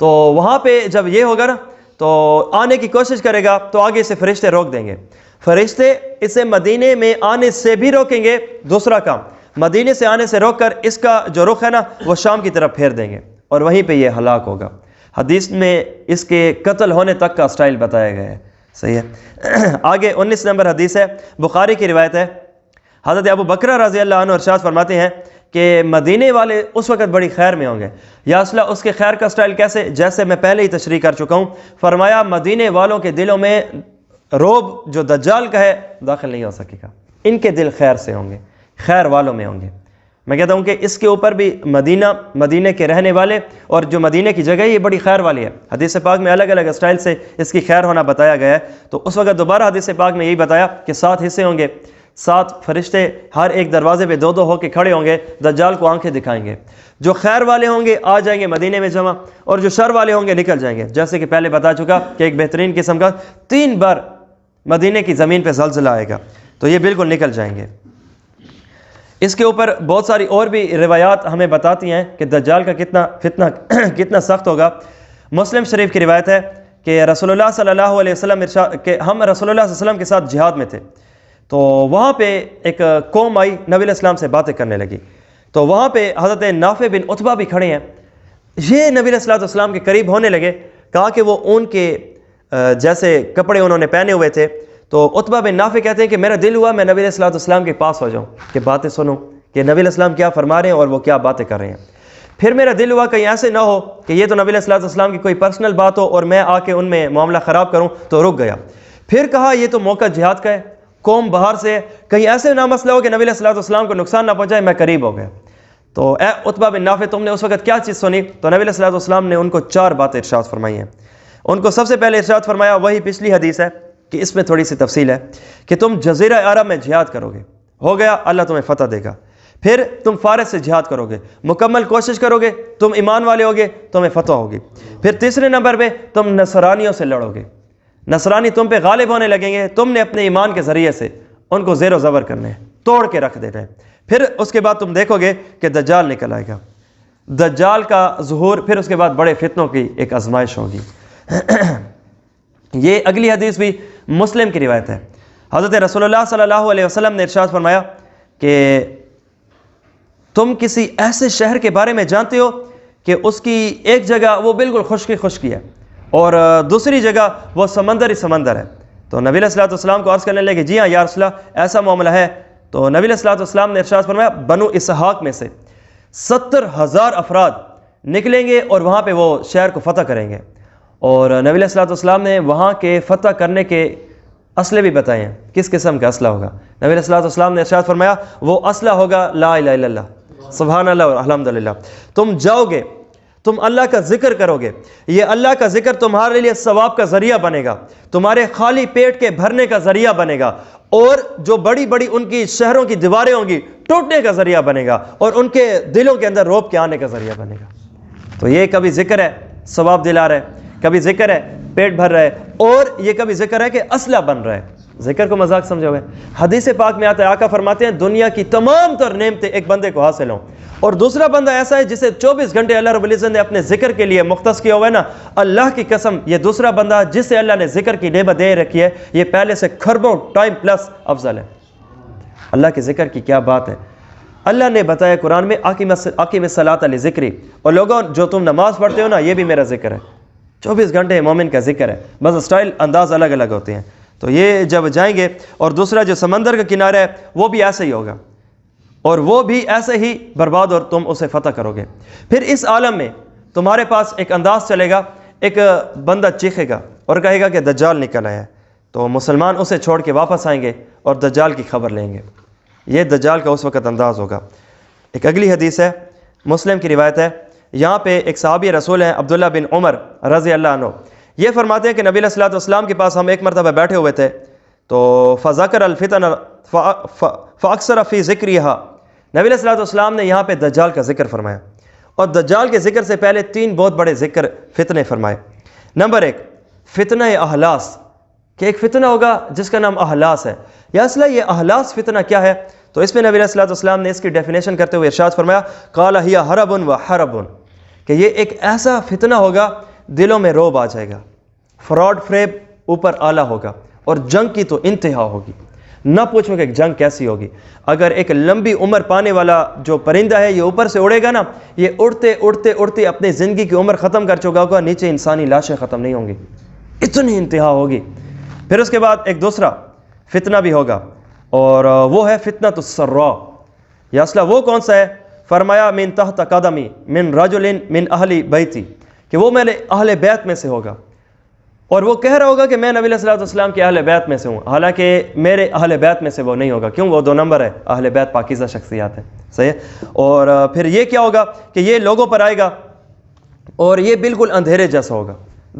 تو وہاں پہ جب یہ ہوگا نا تو آنے کی کوشش کرے گا تو آگے سے فرشتے روک دیں گے، فرشتے اسے مدینے میں آنے سے بھی روکیں گے۔ دوسرا کام، مدینے سے آنے سے روک کر اس کا جو رخ ہے نا وہ شام کی طرف پھیر دیں گے، اور وہیں پہ یہ ہلاک ہوگا۔ حدیث میں اس کے قتل ہونے تک کا سٹائل بتایا گیا ہے، صحیح ہے۔ آگے 19 نمبر حدیث ہے، بخاری کی روایت ہے، حضرت ابو بکر رضی اللہ عنہ ارشاد فرماتے ہیں کہ مدینے والے اس وقت بڑی خیر میں ہوں گے۔ یا اصلہ اس کے خیر کا سٹائل کیسے، جیسے میں پہلے ہی تشریح کر چکا ہوں، فرمایا مدینے والوں کے دلوں میں روب جو دجال کا ہے داخل نہیں ہو سکے گا، ان کے دل خیر سے ہوں گے، خیر والوں میں ہوں گے۔ میں کہتا ہوں کہ اس کے اوپر بھی مدینہ کے رہنے والے اور جو مدینہ کی جگہ ہے یہ بڑی خیر والی ہے۔ حدیث پاک میں الگ الگ اسٹائل سے اس کی خیر ہونا بتایا گیا ہے، تو اس وقت دوبارہ حدیث پاک میں یہی بتایا کہ 7 حصے ہوں گے، 7 فرشتے ہر ایک دروازے پہ 2 ہو کے کھڑے ہوں گے، دجال کو آنکھیں دکھائیں گے۔ جو خیر والے ہوں گے آ جائیں گے مدینے میں جمع، اور جو شر والے ہوں گے نکل جائیں گے۔ جیسے کہ پہلے بتا چکا کہ ایک بہترین قسم کا 3 بار مدینے کی زمین پہ زلزلہ آئے گا، تو یہ بالکل نکل جائیں گے۔ اس کے اوپر بہت ساری اور بھی روایات ہمیں بتاتی ہیں کہ دجال کا کتنا سخت ہوگا۔ مسلم شریف کی روایت ہے کہ رسول اللہ صلی اللہ علیہ وسلم کہ ہم رسول اللہ صلی اللہ علیہ وسلم کے ساتھ جہاد میں تھے، تو وہاں پہ ایک قوم آئی، نبی علیہ السلام سے باتیں کرنے لگی، تو وہاں پہ حضرت نافع بن عتبہ بھی کھڑے ہیں۔ یہ نبی علیہ السلام کے قریب ہونے لگے، کہا کہ وہ اون کے جیسے کپڑے انہوں نے پہنے ہوئے تھے، تو عتبہ بن نافع کہتے ہیں کہ میرا دل ہوا میں نبی علیہ السلام کے پاس ہو جاؤں کہ باتیں سنوں کہ نبی علیہ السلام کیا فرما رہے ہیں اور وہ کیا باتیں کر رہے ہیں۔ پھر میرا دل ہوا کہیں ایسے نہ ہو کہ یہ تو نبی علیہ السلام کی کوئی پرسنل بات ہو اور میں آ کے ان میں معاملہ خراب کروں، تو رک گیا۔ پھر کہا یہ تو موقع جہاد کا ہے، قوم باہر سے ہے، کہیں ایسے نہ مسئلہ ہو کہ نبی علیہ السلام کو نقصان نہ پہنچائے، میں قریب ہو گیا۔ تو اے عتبہ بن نافع تم نے اس وقت کیا چیز سنی؟ تو نبی علیہ السلام نے ان کو 4 باتیں ارشاد فرمائی ہیں۔ ان کو سب سے پہلے ارشاد فرمایا، وہی پچھلی حدیث ہے کہ اس میں تھوڑی سی تفصیل ہے، کہ تم جزیرہ عرب میں جہاد کرو گے، ہو گیا اللہ تمہیں فتح دے گا۔ پھر تم فارس سے جہاد کرو گے، مکمل کوشش کرو گے، تم ایمان والے ہوگے، تمہیں فتح ہوگی۔ پھر تیسرے نمبر پہ تم نصرانیوں سے لڑو گے، نصرانی تم پہ غالب ہونے لگیں گے، تم نے اپنے ایمان کے ذریعے سے ان کو زیر و زبر کرنے ہیں، توڑ کے رکھ دینا ہے۔ پھر اس کے بعد تم دیکھو گے کہ دجال نکل آئے گا، دجال کا ظہور، پھر اس کے بعد بڑے فتنوں کی ایک آزمائش ہوگی۔ یہ اگلی حدیث بھی مسلم کی روایت ہے۔ حضرت رسول اللہ صلی اللہ علیہ وسلم نے ارشاد فرمایا کہ تم کسی ایسے شہر کے بارے میں جانتے ہو کہ اس کی ایک جگہ وہ بالکل خشکی ہے اور دوسری جگہ وہ سمندر ہی سمندر ہے؟ تو نبی علیہ السلام کو عرض کرنے لگے جی ہاں یا رسول اللہ ایسا معاملہ ہے۔ تو نبی علیہ السلام نے ارشاد فرمایا بنو اسحاق میں سے 70,000 افراد نکلیں گے اور وہاں پہ وہ شہر کو فتح کریں گے، اور نبی علیہ السلام نے وہاں کے فتح کرنے کے اسلحے بھی بتائے ہیں، کس قسم کا اسلحہ ہوگا۔ نبی علیہ السلام نے ارشاد فرمایا وہ اسلحہ ہوگا لا الہ الا اللہ، سبحان اللہ اور الحمدللہ۔ تم جاؤ گے، تم اللہ کا ذکر کرو گے، یہ اللہ کا ذکر تمہارے لیے ثواب کا ذریعہ بنے گا، تمہارے خالی پیٹ کے بھرنے کا ذریعہ بنے گا، اور جو بڑی بڑی ان کی شہروں کی دیواریں ہوں گی ٹوٹنے کا ذریعہ بنے گا، اور ان کے دلوں کے اندر روب کے آنے کا ذریعہ بنے گا۔ تو یہ کبھی ذکر ہے ثواب دلا رہا ہے، کبھی ذکر ہے پیٹ بھر رہا ہے، اور یہ کبھی ذکر ہے کہ اسلحہ بن رہا ہے۔ ذکر کو مذاق سمجھا ہوا ہے۔ حدیث پاک میں آتا ہے، آقا فرماتے ہیں دنیا کی تمام تر نعمتیں ایک بندے کو حاصل ہوں، اور دوسرا بندہ ایسا ہے جسے 24 گھنٹے اللہ رب العزت نے اپنے ذکر کے لیے مختص کیا ہوا ہے نا، اللہ کی قسم یہ دوسرا بندہ جسے اللہ نے ذکر کی نعمت دے رکھی ہے یہ پہلے سے کھربوں ٹائم پلس افضل ہے۔ اللہ کے ذکر کی کیا بات ہے۔ اللہ نے بتایا قرآن میں اقیم الصلاۃ لذکری، اور لوگوں جو تم نماز پڑھتے ہو نا یہ بھی میرا ذکر ہے۔ 24 گھنٹے مومن کا ذکر ہے، بس سٹائل انداز الگ الگ ہوتے ہیں۔ تو یہ جب جائیں گے، اور دوسرا جو سمندر کا کنارہ ہے وہ بھی ایسا ہی ہوگا، اور وہ بھی ایسے ہی برباد، اور تم اسے فتح کرو گے۔ پھر اس عالم میں تمہارے پاس ایک انداز چلے گا، ایک بندہ چیخے گا اور کہے گا کہ دجال نکل آیا ہے، تو مسلمان اسے چھوڑ کے واپس آئیں گے اور دجال کی خبر لیں گے۔ یہ دجال کا اس وقت انداز ہوگا۔ ایک اگلی حدیث ہے، مسلم کی روایت ہے، یہاں پہ ایک صحابی رسول ہیں عبداللہ بن عمر رضی اللہ عنہ، یہ فرماتے ہیں کہ نبی علیہ السلام کے پاس ہم ایک مرتبہ بیٹھے ہوئے تھے، تو فذکر الفتن فاکثر فی ذکرہا، نبی علیہ السلام نے یہاں پہ دجال کا ذکر فرمایا، اور دجال کے ذکر سے پہلے 3 بہت بڑے ذکر فتنے فرمائے۔ نمبر 1 فتنہ احلاس، کہ ایک فتنہ ہوگا جس کا نام احلاس ہے۔ یا اصلا یہ احلاس فتنہ کیا ہے؟ تو اس میں نبی علیہ السلام نے اس کی ڈیفینیشن کرتے ہوئے ارشاد فرمایا، قال ہی حرب و حرب، کہ یہ ایک ایسا فتنہ ہوگا دلوں میں روب آ جائے گا، فراڈ فریب اوپر اعلیٰ ہوگا، اور جنگ کی تو انتہا ہوگی۔ نہ پوچھو کہ جنگ کیسی ہوگی۔ اگر ایک لمبی عمر پانے والا جو پرندہ ہے یہ اوپر سے اڑے گا نا، یہ اڑتے اڑتے اڑتے اپنی زندگی کی عمر ختم کر چکا ہوگا، نیچے انسانی لاشیں ختم نہیں ہوں گی، اتنی انتہا ہوگی۔ پھر اس کے بعد ایک دوسرا فتنہ بھی ہوگا، اور وہ ہے فتنۃ السراء۔ یا اصلا وہ کون سا ہے؟ فرمایا من تحت قدمی من رجل من اہل بیتی، کہ وہ میرے اہل بیت میں سے ہوگا، اور وہ کہہ رہا ہوگا کہ میں نبی علیہ السلام کے اہل بیت میں سے ہوں، حالانکہ میرے اہل بیت میں سے وہ نہیں ہوگا، کیوں؟ وہ 2 نمبر ہے، اہل بیت پاکیزہ شخصیات ہیں، صحیح ہے۔ اور پھر یہ کیا ہوگا کہ یہ لوگوں پر آئے گا، اور یہ بالکل اندھیرے جیسا ہوگا،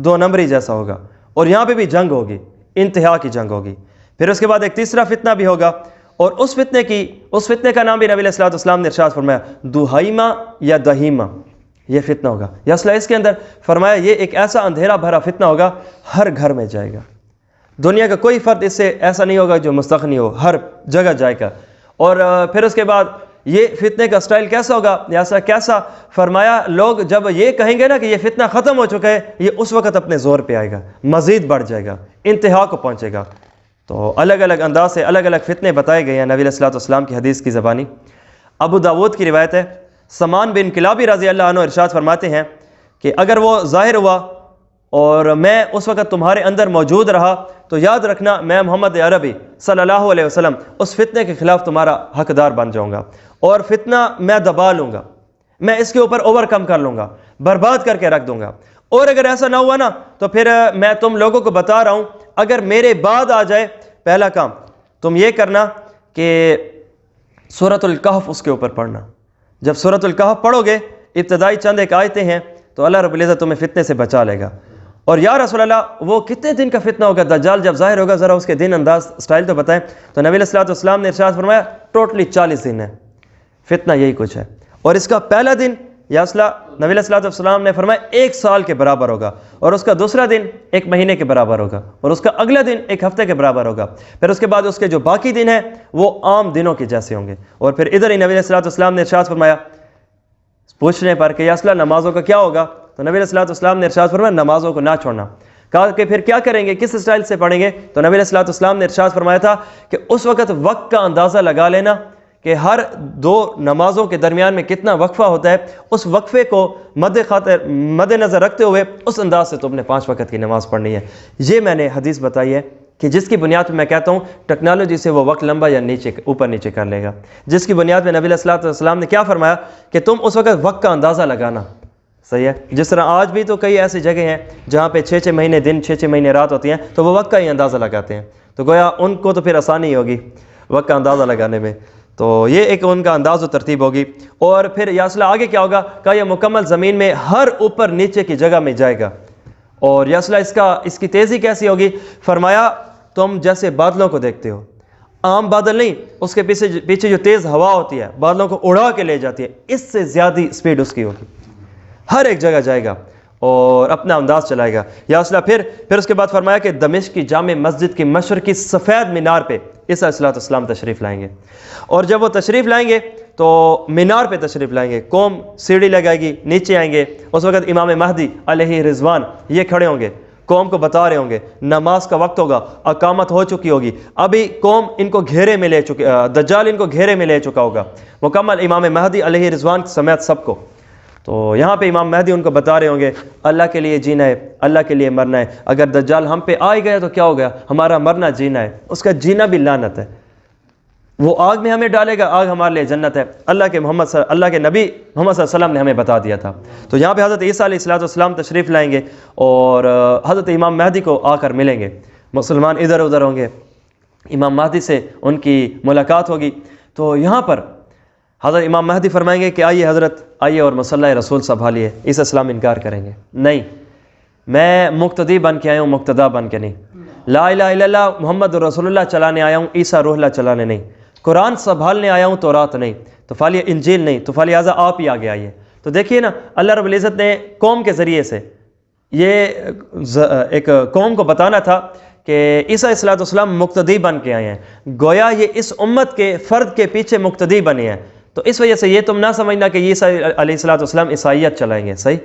2 نمبری جیسا ہوگا، اور یہاں پہ بھی جنگ ہوگی، انتہا کی جنگ ہوگی۔ پھر اس کے بعد ایک تیسرا فتنہ بھی ہوگا، اور اس فتنے کا نام بھی نبی علیہ السلام نے ارشاد فرمایا، دہیمہ یا دہیمہ، یہ فتنہ ہوگا۔ یا اصلا اس کے اندر فرمایا یہ ایک ایسا اندھیرا بھرا فتنہ ہوگا، ہر گھر میں جائے گا، دنیا کا کوئی فرد اس سے ایسا نہیں ہوگا جو مستغنی ہو، ہر جگہ جائے گا۔ اور پھر اس کے بعد یہ فتنے کا سٹائل کیسا ہوگا؟ یا ایسا کیسا؟ فرمایا لوگ جب یہ کہیں گے نا کہ یہ فتنہ ختم ہو چکا ہے، یہ اس وقت اپنے زور پہ آئے گا، مزید بڑھ جائے گا، انتہا کو پہنچے گا۔ تو الگ الگ انداز سے الگ الگ فتنے بتائے گئے ہیں نبی علیہ السلام کی حدیث کی زبانی۔ ابو داود کی روایت ہے، سمان بن کلابی رضی اللہ عنہ ارشاد فرماتے ہیں کہ اگر وہ ظاہر ہوا اور میں اس وقت تمہارے اندر موجود رہا تو یاد رکھنا میں محمد عربی صلی اللہ علیہ وسلم اس فتنے کے خلاف تمہارا حقدار بن جاؤں گا، اور فتنہ میں دبا لوں گا، میں اس کے اوپر اوور کم کر لوں گا، برباد کر کے رکھ دوں گا۔ اور اگر ایسا نہ ہوا نا تو پھر میں تم لوگوں کو بتا رہا ہوں، اگر میرے بعد آ جائے، پہلا کام تم یہ کرنا کہ سورۃ الکہف اس کے اوپر پڑھنا۔ جب سورۃ الکہف پڑھو گے، ابتدائی چند ایک آیتیں ہیں، تو اللہ رب العزت تمہیں فتنے سے بچا لے گا۔ اور یا رسول اللہ وہ کتنے دن کا فتنہ ہوگا؟ دجال جب ظاہر ہوگا ذرا اس کے دن انداز سٹائل تو بتائیں۔ تو نبی علیہ السلام نے ارشاد فرمایا ٹوٹلی 40 دن ہے، فتنہ یہی کچھ ہے۔ اور اس کا پہلا دن یا اصلا نبی علیہ السلام نے فرمایا 1 سال کے برابر ہوگا، اور اس کا دوسرا دن 1 مہینے کے برابر ہوگا، اور اس کا اگلا دن 1 ہفتے کے برابر ہوگا۔ پھر اس کے بعد اس کے جو باقی دن ہیں وہ عام دنوں کے جیسے ہوں گے۔ اور پھر ادھر ہی نبی علیہ السلام نے ارشاد فرمایا پوچھنے پر کہ یا اصلا نمازوں کا کیا ہوگا؟ تو نبی علیہ السلام نے ارشاد فرمایا نمازوں کو نہ چھوڑنا۔ کہا کہ پھر کیا کریں گے، کس اسٹائل سے پڑھیں گے؟ تو نبی علیہ السلام نے ارشاد فرمایا تھا کہ اس وقت وقت کا اندازہ لگا لینا کہ ہر 2 نمازوں کے درمیان میں کتنا وقفہ ہوتا ہے، اس وقفے کو مد نظر رکھتے ہوئے اس انداز سے تم نے 5 وقت کی نماز پڑھنی ہے۔ یہ میں نے حدیث بتائی ہے کہ جس کی بنیاد پہ میں کہتا ہوں ٹیکنالوجی سے وہ وقت لمبا یا اوپر نیچے کر لے گا، جس کی بنیاد پہ نبی علیہ السلام نے کیا فرمایا کہ تم اس وقت وقت کا اندازہ لگانا، صحیح ہے۔ جس طرح آج بھی تو کئی ایسی جگہ ہیں جہاں پہ 6 مہینے دن 6 مہینے رات ہوتی ہیں، تو وہ وقت کا ہی اندازہ لگاتے ہیں، تو گویا ان کو تو پھر آسانی ہوگی وقت کا اندازہ لگانے میں۔ تو یہ ایک ان کا انداز و ترتیب ہوگی۔ اور پھر یا اصلا آگے کیا ہوگا؟ کہ یہ مکمل زمین میں ہر اوپر نیچے کی جگہ میں جائے گا۔ اور یا اصلا اس کی تیزی کیسی ہوگی؟ فرمایا تم جیسے بادلوں کو دیکھتے ہو، عام بادل نہیں، اس کے پیچھے جو تیز ہوا ہوتی ہے بادلوں کو اڑا کے لے جاتی ہے، اس سے زیادہ سپیڈ اس کی ہوگی، ہر ایک جگہ جائے گا اور اپنا انداز چلائے گا۔ یا اصلا پھر اس کے بعد فرمایا کہ دمشق کی جامع مسجد کی مشرقی سفید مینار پہ عیسیٰ علیہ السلام تشریف لائیں گے، اور جب وہ تشریف لائیں گے تو مینار پہ تشریف لائیں گے، قوم سیڑھی لگائے گی، نیچے آئیں گے، اس وقت امام مہدی علیہ رضوان یہ کھڑے ہوں گے، قوم کو بتا رہے ہوں گے نماز کا وقت ہوگا، اقامت ہو چکی ہوگی، ابھی قوم ان کو گھیرے میں لے دجال ان کو گھیرے میں لے چکا ہوگا، مکمل امام مہدی علیہ رضوان سمیت سب کو۔ تو یہاں پہ امام مہدی ان کو بتا رہے ہوں گے اللہ کے لیے جینا ہے، اللہ کے لیے مرنا ہے. اگر دجال ہم پہ آ گیا تو کیا ہو گیا؟ ہمارا مرنا جینا ہے، اس کا جینا بھی لعنت ہے. وہ آگ میں ہمیں ڈالے گا، آگ ہمارے لیے جنت ہے. اللہ کے نبی محمد صلی اللہ علیہ وسلم نے ہمیں بتا دیا تھا. تو یہاں پہ حضرت عیسیٰ علیہ السلام تشریف لائیں گے اور حضرت امام مہدی کو آ کر ملیں گے. مسلمان ادھر ادھر ہوں گے، امام مہدی سے ان کی ملاقات ہوگی. تو یہاں پر حضرت امام مہدی فرمائیں گے کہ آئیے حضرت، آئیے اور مصلی رسول سنبھالیے. عیسیٰ السلام انکار کریں گے، نہیں میں مقتدی بن کے آیا ہوں، مقتدا بن کے نہیں. لا الہ الا اللہ محمد رسول اللہ چلانے آیا ہوں، عیسیٰ روح اللہ چلانے نہیں. قرآن سنبھالنے آیا ہوں، تورات نہیں. تو فالیہ انجیل نہیں. تو فلہذا آپ ہی آگے آئیے. تو دیکھیے نا، اللہ رب العزت نے قوم کے ذریعے سے یہ ایک قوم کو بتانا تھا کہ عیسیٰ علیہ السلام مقتدی بن کے آئے ہیں. گویا یہ اس امت کے فرد کے پیچھے مقتدی بنے ہیں. تو اس وجہ سے یہ تم نہ سمجھنا کہ عیسیٰ علیہ السلام عیسائیت چلائیں گے، صحیح.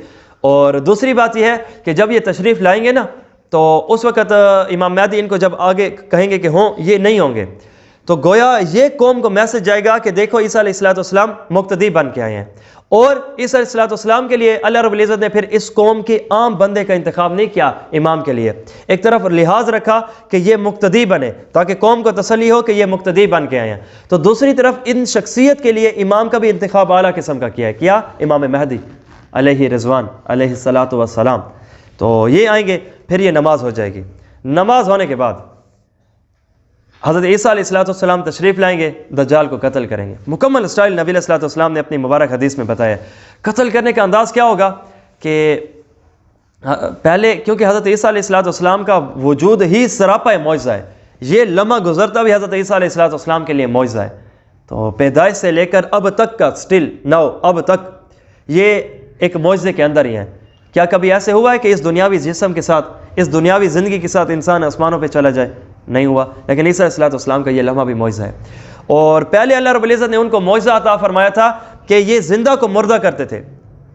اور دوسری بات یہ ہے کہ جب یہ تشریف لائیں گے نا، تو اس وقت امام مہدی ان کو جب آگے کہیں گے کہ ہوں، یہ نہیں ہوں گے، تو گویا یہ قوم کو میسج جائے گا کہ دیکھو عیسیٰ علیہ السلام مقتدی بن کے آئے ہیں. اور عیسیٰ علیہ السلام کے لیے اللہ رب العزت نے پھر اس قوم کے عام بندے کا انتخاب نہیں کیا امام کے لیے. ایک طرف لحاظ رکھا کہ یہ مقتدی بنے تاکہ قوم کو تسلی ہو کہ یہ مقتدی بن کے آئے ہیں. تو دوسری طرف ان شخصیت کے لیے امام کا بھی انتخاب اعلیٰ قسم کا کیا ہے. کیا؟ امام مہدی علیہ رضوان علیہ الصلاۃ والسلام. تو یہ آئیں گے، پھر یہ نماز ہو جائے گی. نماز ہونے کے بعد حضرت عیسیٰ علیہ السلام تشریف لائیں گے، دجال کو قتل کریں گے. مکمل اسٹائل نبی علیہ السلام نے اپنی مبارک حدیث میں بتایا. قتل کرنے کا انداز کیا ہوگا کہ پہلے، کیونکہ حضرت عیسیٰ علیہ السلام کا وجود ہی سراپا معجزہ ہے، یہ لمحہ گزرتا بھی حضرت عیسیٰ علیہ السلام کے لیے معجزہ ہے. تو پیدائش سے لے کر اب تک کا سٹل نو اب تک یہ ایک معجزے کے اندر ہی ہے. کیا کبھی ایسے ہوا ہے کہ اس دنیاوی جسم کے ساتھ، اس دنیاوی زندگی کے ساتھ انسان آسمانوں پہ چلا جائے؟ نہیں ہوا. لیکن عیسیٰ علیہ السلام کا یہ لمحہ بھی معجزہ ہے. اور پہلے اللہ رب العزت نے ان کو معجزہ عطا فرمایا تھا کہ یہ زندہ کو مردہ کرتے تھے،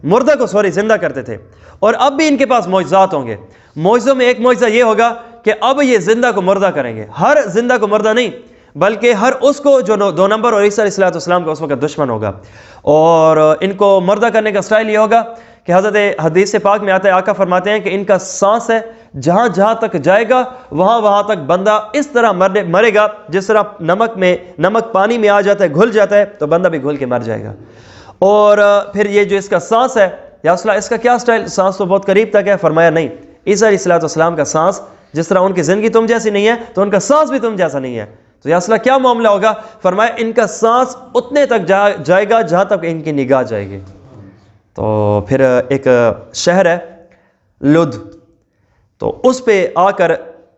مردہ کو زندہ کرتے تھے. اور اب بھی ان کے پاس معجزات ہوں گے. معجزوں میں ایک معجزہ یہ ہوگا کہ اب یہ زندہ کو مردہ کریں گے. ہر زندہ کو مردہ نہیں، بلکہ ہر اس کو جو 2 نمبر اور عیسیٰ علیہ السلام کا اس وقت دشمن ہوگا. اور ان کو مردہ کرنے کا سٹائل یہ ہوگا کہ حضرت حدیث پاک میں آتا ہے، آقا فرماتے ہیں کہ ان کا سانس ہے، جہاں جہاں تک جائے گا وہاں وہاں تک بندہ اس طرح مرے گا جس طرح نمک پانی میں آ جاتا ہے، گھل جاتا ہے، تو بندہ بھی گھل کے مر جائے گا. اور پھر یہ جو اس کا سانس ہے، یا اصلا اس کا کیا سٹائل؟ سانس تو بہت قریب تک ہے. فرمایا نہیں، عیسیٰ علیہ السلام کا سانس جس طرح ان کی زندگی تم جیسی نہیں ہے، تو ان کا سانس بھی تم جیسا نہیں ہے. تو یہ اصلا کیا معاملہ ہوگا؟ فرمایا ان کا سانس اتنے تک جائے گا جہاں تک ان کی نگاہ جائے گی. تو پھر ایک شہر ہے لد، تو اس پہ آ کر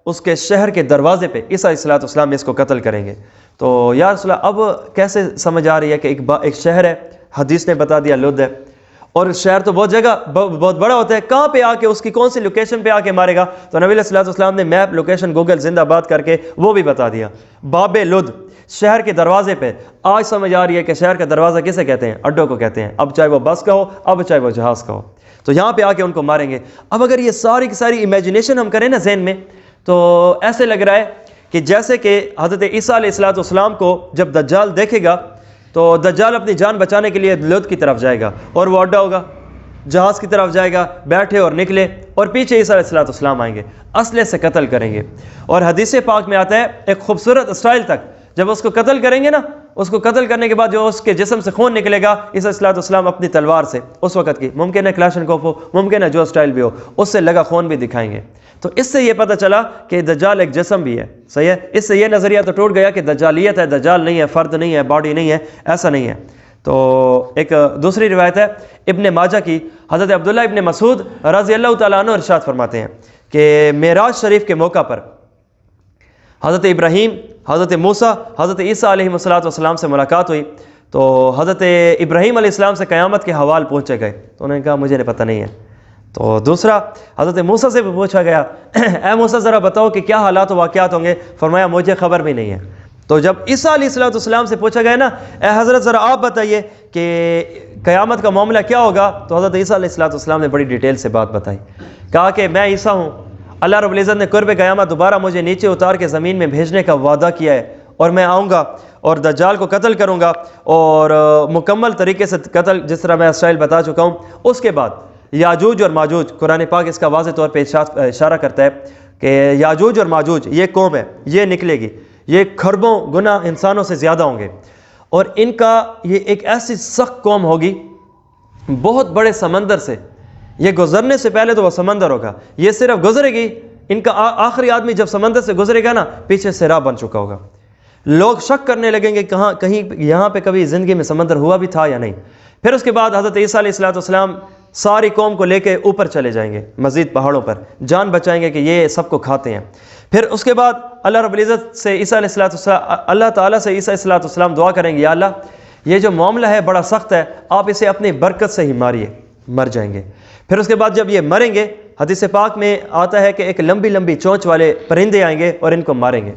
اس کے شہر کے دروازے پہ عیسیٰ علیہ السلام اس کو قتل کریں گے. تو یا رسول اللہ، اب کیسے سمجھ آ رہی ہے کہ ایک شہر ہے، حدیث نے بتا دیا لد ہے، اور شہر تو بہت بڑا ہوتا ہے، کہاں پہ آ کے اس کی کون سی لوکیشن پہ آ کے مارے گا؟ تو نبی علیہ السلام نے میپ لوکیشن گوگل زندہ باد کر کے وہ بھی بتا دیا. باب لد، شہر کے دروازے پہ. آج سمجھ آ رہی ہے کہ شہر کا دروازہ کسے کہتے ہیں؟ اڈوں کو کہتے ہیں. اب چاہے وہ بس کا ہو، اب چاہے وہ جہاز کا ہو. تو یہاں پہ آ کے ان کو ماریں گے. اب اگر یہ ساری کی ساری امیجنیشن ہم کریں نا ذہن میں، تو ایسے لگ رہا ہے کہ جیسے کہ حضرت عیسیٰ علیہ السلام کو جب دجال دیکھے گا تو دجال اپنی جان بچانے کے لیے لد کی طرف جائے گا، اور وہ اڈا ہوگا، جہاز کی طرف جائے گا، بیٹھے اور نکلے، اور پیچھے عیسیٰ علیہ السلام آئیں گے، اسلحے سے قتل کریں گے. اور حدیث پاک میں آتا ہے ایک خوبصورت اسٹائل تک، جب اس کو قتل کریں گے نا، اس کو قتل کرنے کے بعد جو اس کے جسم سے خون نکلے گا، عیسیٰ علیہ السلام اپنی تلوار سے اس وقت کی، ممکن ہے کلاشنکوف ہو، ممکن ہے جو اسٹائل بھی ہو، اس سے لگا خون بھی دکھائیں گے. تو اس سے یہ پتہ چلا کہ دجال ایک جسم بھی ہے. صحیح ہے. اس سے یہ نظریہ تو ٹوٹ گیا کہ دجالیت ہے، دجال نہیں ہے، فرد نہیں ہے، باڈی نہیں ہے، ایسا نہیں ہے. تو ایک دوسری روایت ہے ابن ماجہ کی، حضرت عبداللہ ابن مسعود رضی اللہ تعالیٰ عنہ ارشاد فرماتے ہیں کہ معراج شریف کے موقع پر حضرت ابراہیم، حضرت موسیٰ، حضرت عیسیٰ علیہ السلام سے ملاقات ہوئی. تو حضرت ابراہیم علیہ السلام سے قیامت کے حوال پوچھے گئے، تو انہوں نے کہا مجھے پتہ نہیں ہے. تو دوسرا حضرت موسیٰ سے بھی پوچھا گیا، اے موسیٰ ذرا بتاؤ کہ کیا حالات و واقعات ہوں گے؟ فرمایا مجھے خبر بھی نہیں ہے. تو جب عیسیٰ علیہ السلام سے پوچھا گیا نا، اے حضرت ذرا آپ بتائیے کہ قیامت کا معاملہ کیا ہوگا؟ تو حضرت عیسیٰ علیہ السلام نے بڑی ڈیٹیل سے بات بتائی. کہا کہ میں عیسیٰ ہوں، اللہ رب العزت نے قرب قیامت دوبارہ مجھے نیچے اتار کے زمین میں بھیجنے کا وعدہ کیا ہے، اور میں آؤں گا اور دجال کو قتل کروں گا، اور مکمل طریقے سے قتل، جس طرح میں اسرائیل بتا چکا ہوں۔ اس کے بعد یاجوج اور ماجوج، قرآن پاک اس کا واضح طور پہ اشارہ کرتا ہے کہ یاجوج اور ماجوج یہ قوم ہے، یہ نکلے گی، یہ کھربوں گنا انسانوں سے زیادہ ہوں گے، اور ان کا یہ ایک ایسی سخت قوم ہوگی، بہت بڑے سمندر سے یہ گزرنے سے پہلے تو وہ سمندر ہوگا، یہ صرف گزرے گی، ان کا آخری آدمی جب سمندر سے گزرے گا نا، پیچھے سے راہ بن چکا ہوگا، لوگ شک کرنے لگیں گے کہیں یہاں پہ کبھی زندگی میں سمندر ہوا بھی تھا یا نہیں۔ پھر اس کے بعد حضرت عیسیٰ علیہ السلام ساری قوم کو لے کے اوپر چلے جائیں گے، مزید پہاڑوں پر جان بچائیں گے کہ یہ سب کو کھاتے ہیں۔ پھر اس کے بعد اللہ رب العزت سے اللہ تعالیٰ سے عیسیٰ علیہ السلام دعا کریں گے، یا اللہ یہ جو معاملہ ہے بڑا سخت ہے، آپ اسے اپنی برکت سے ہی ماریے، مر جائیں گے۔ پھر اس کے بعد جب یہ مریں گے، حدیث پاک میں آتا ہے کہ ایک لمبی لمبی چونچ والے پرندے آئیں گے اور ان کو ماریں گے،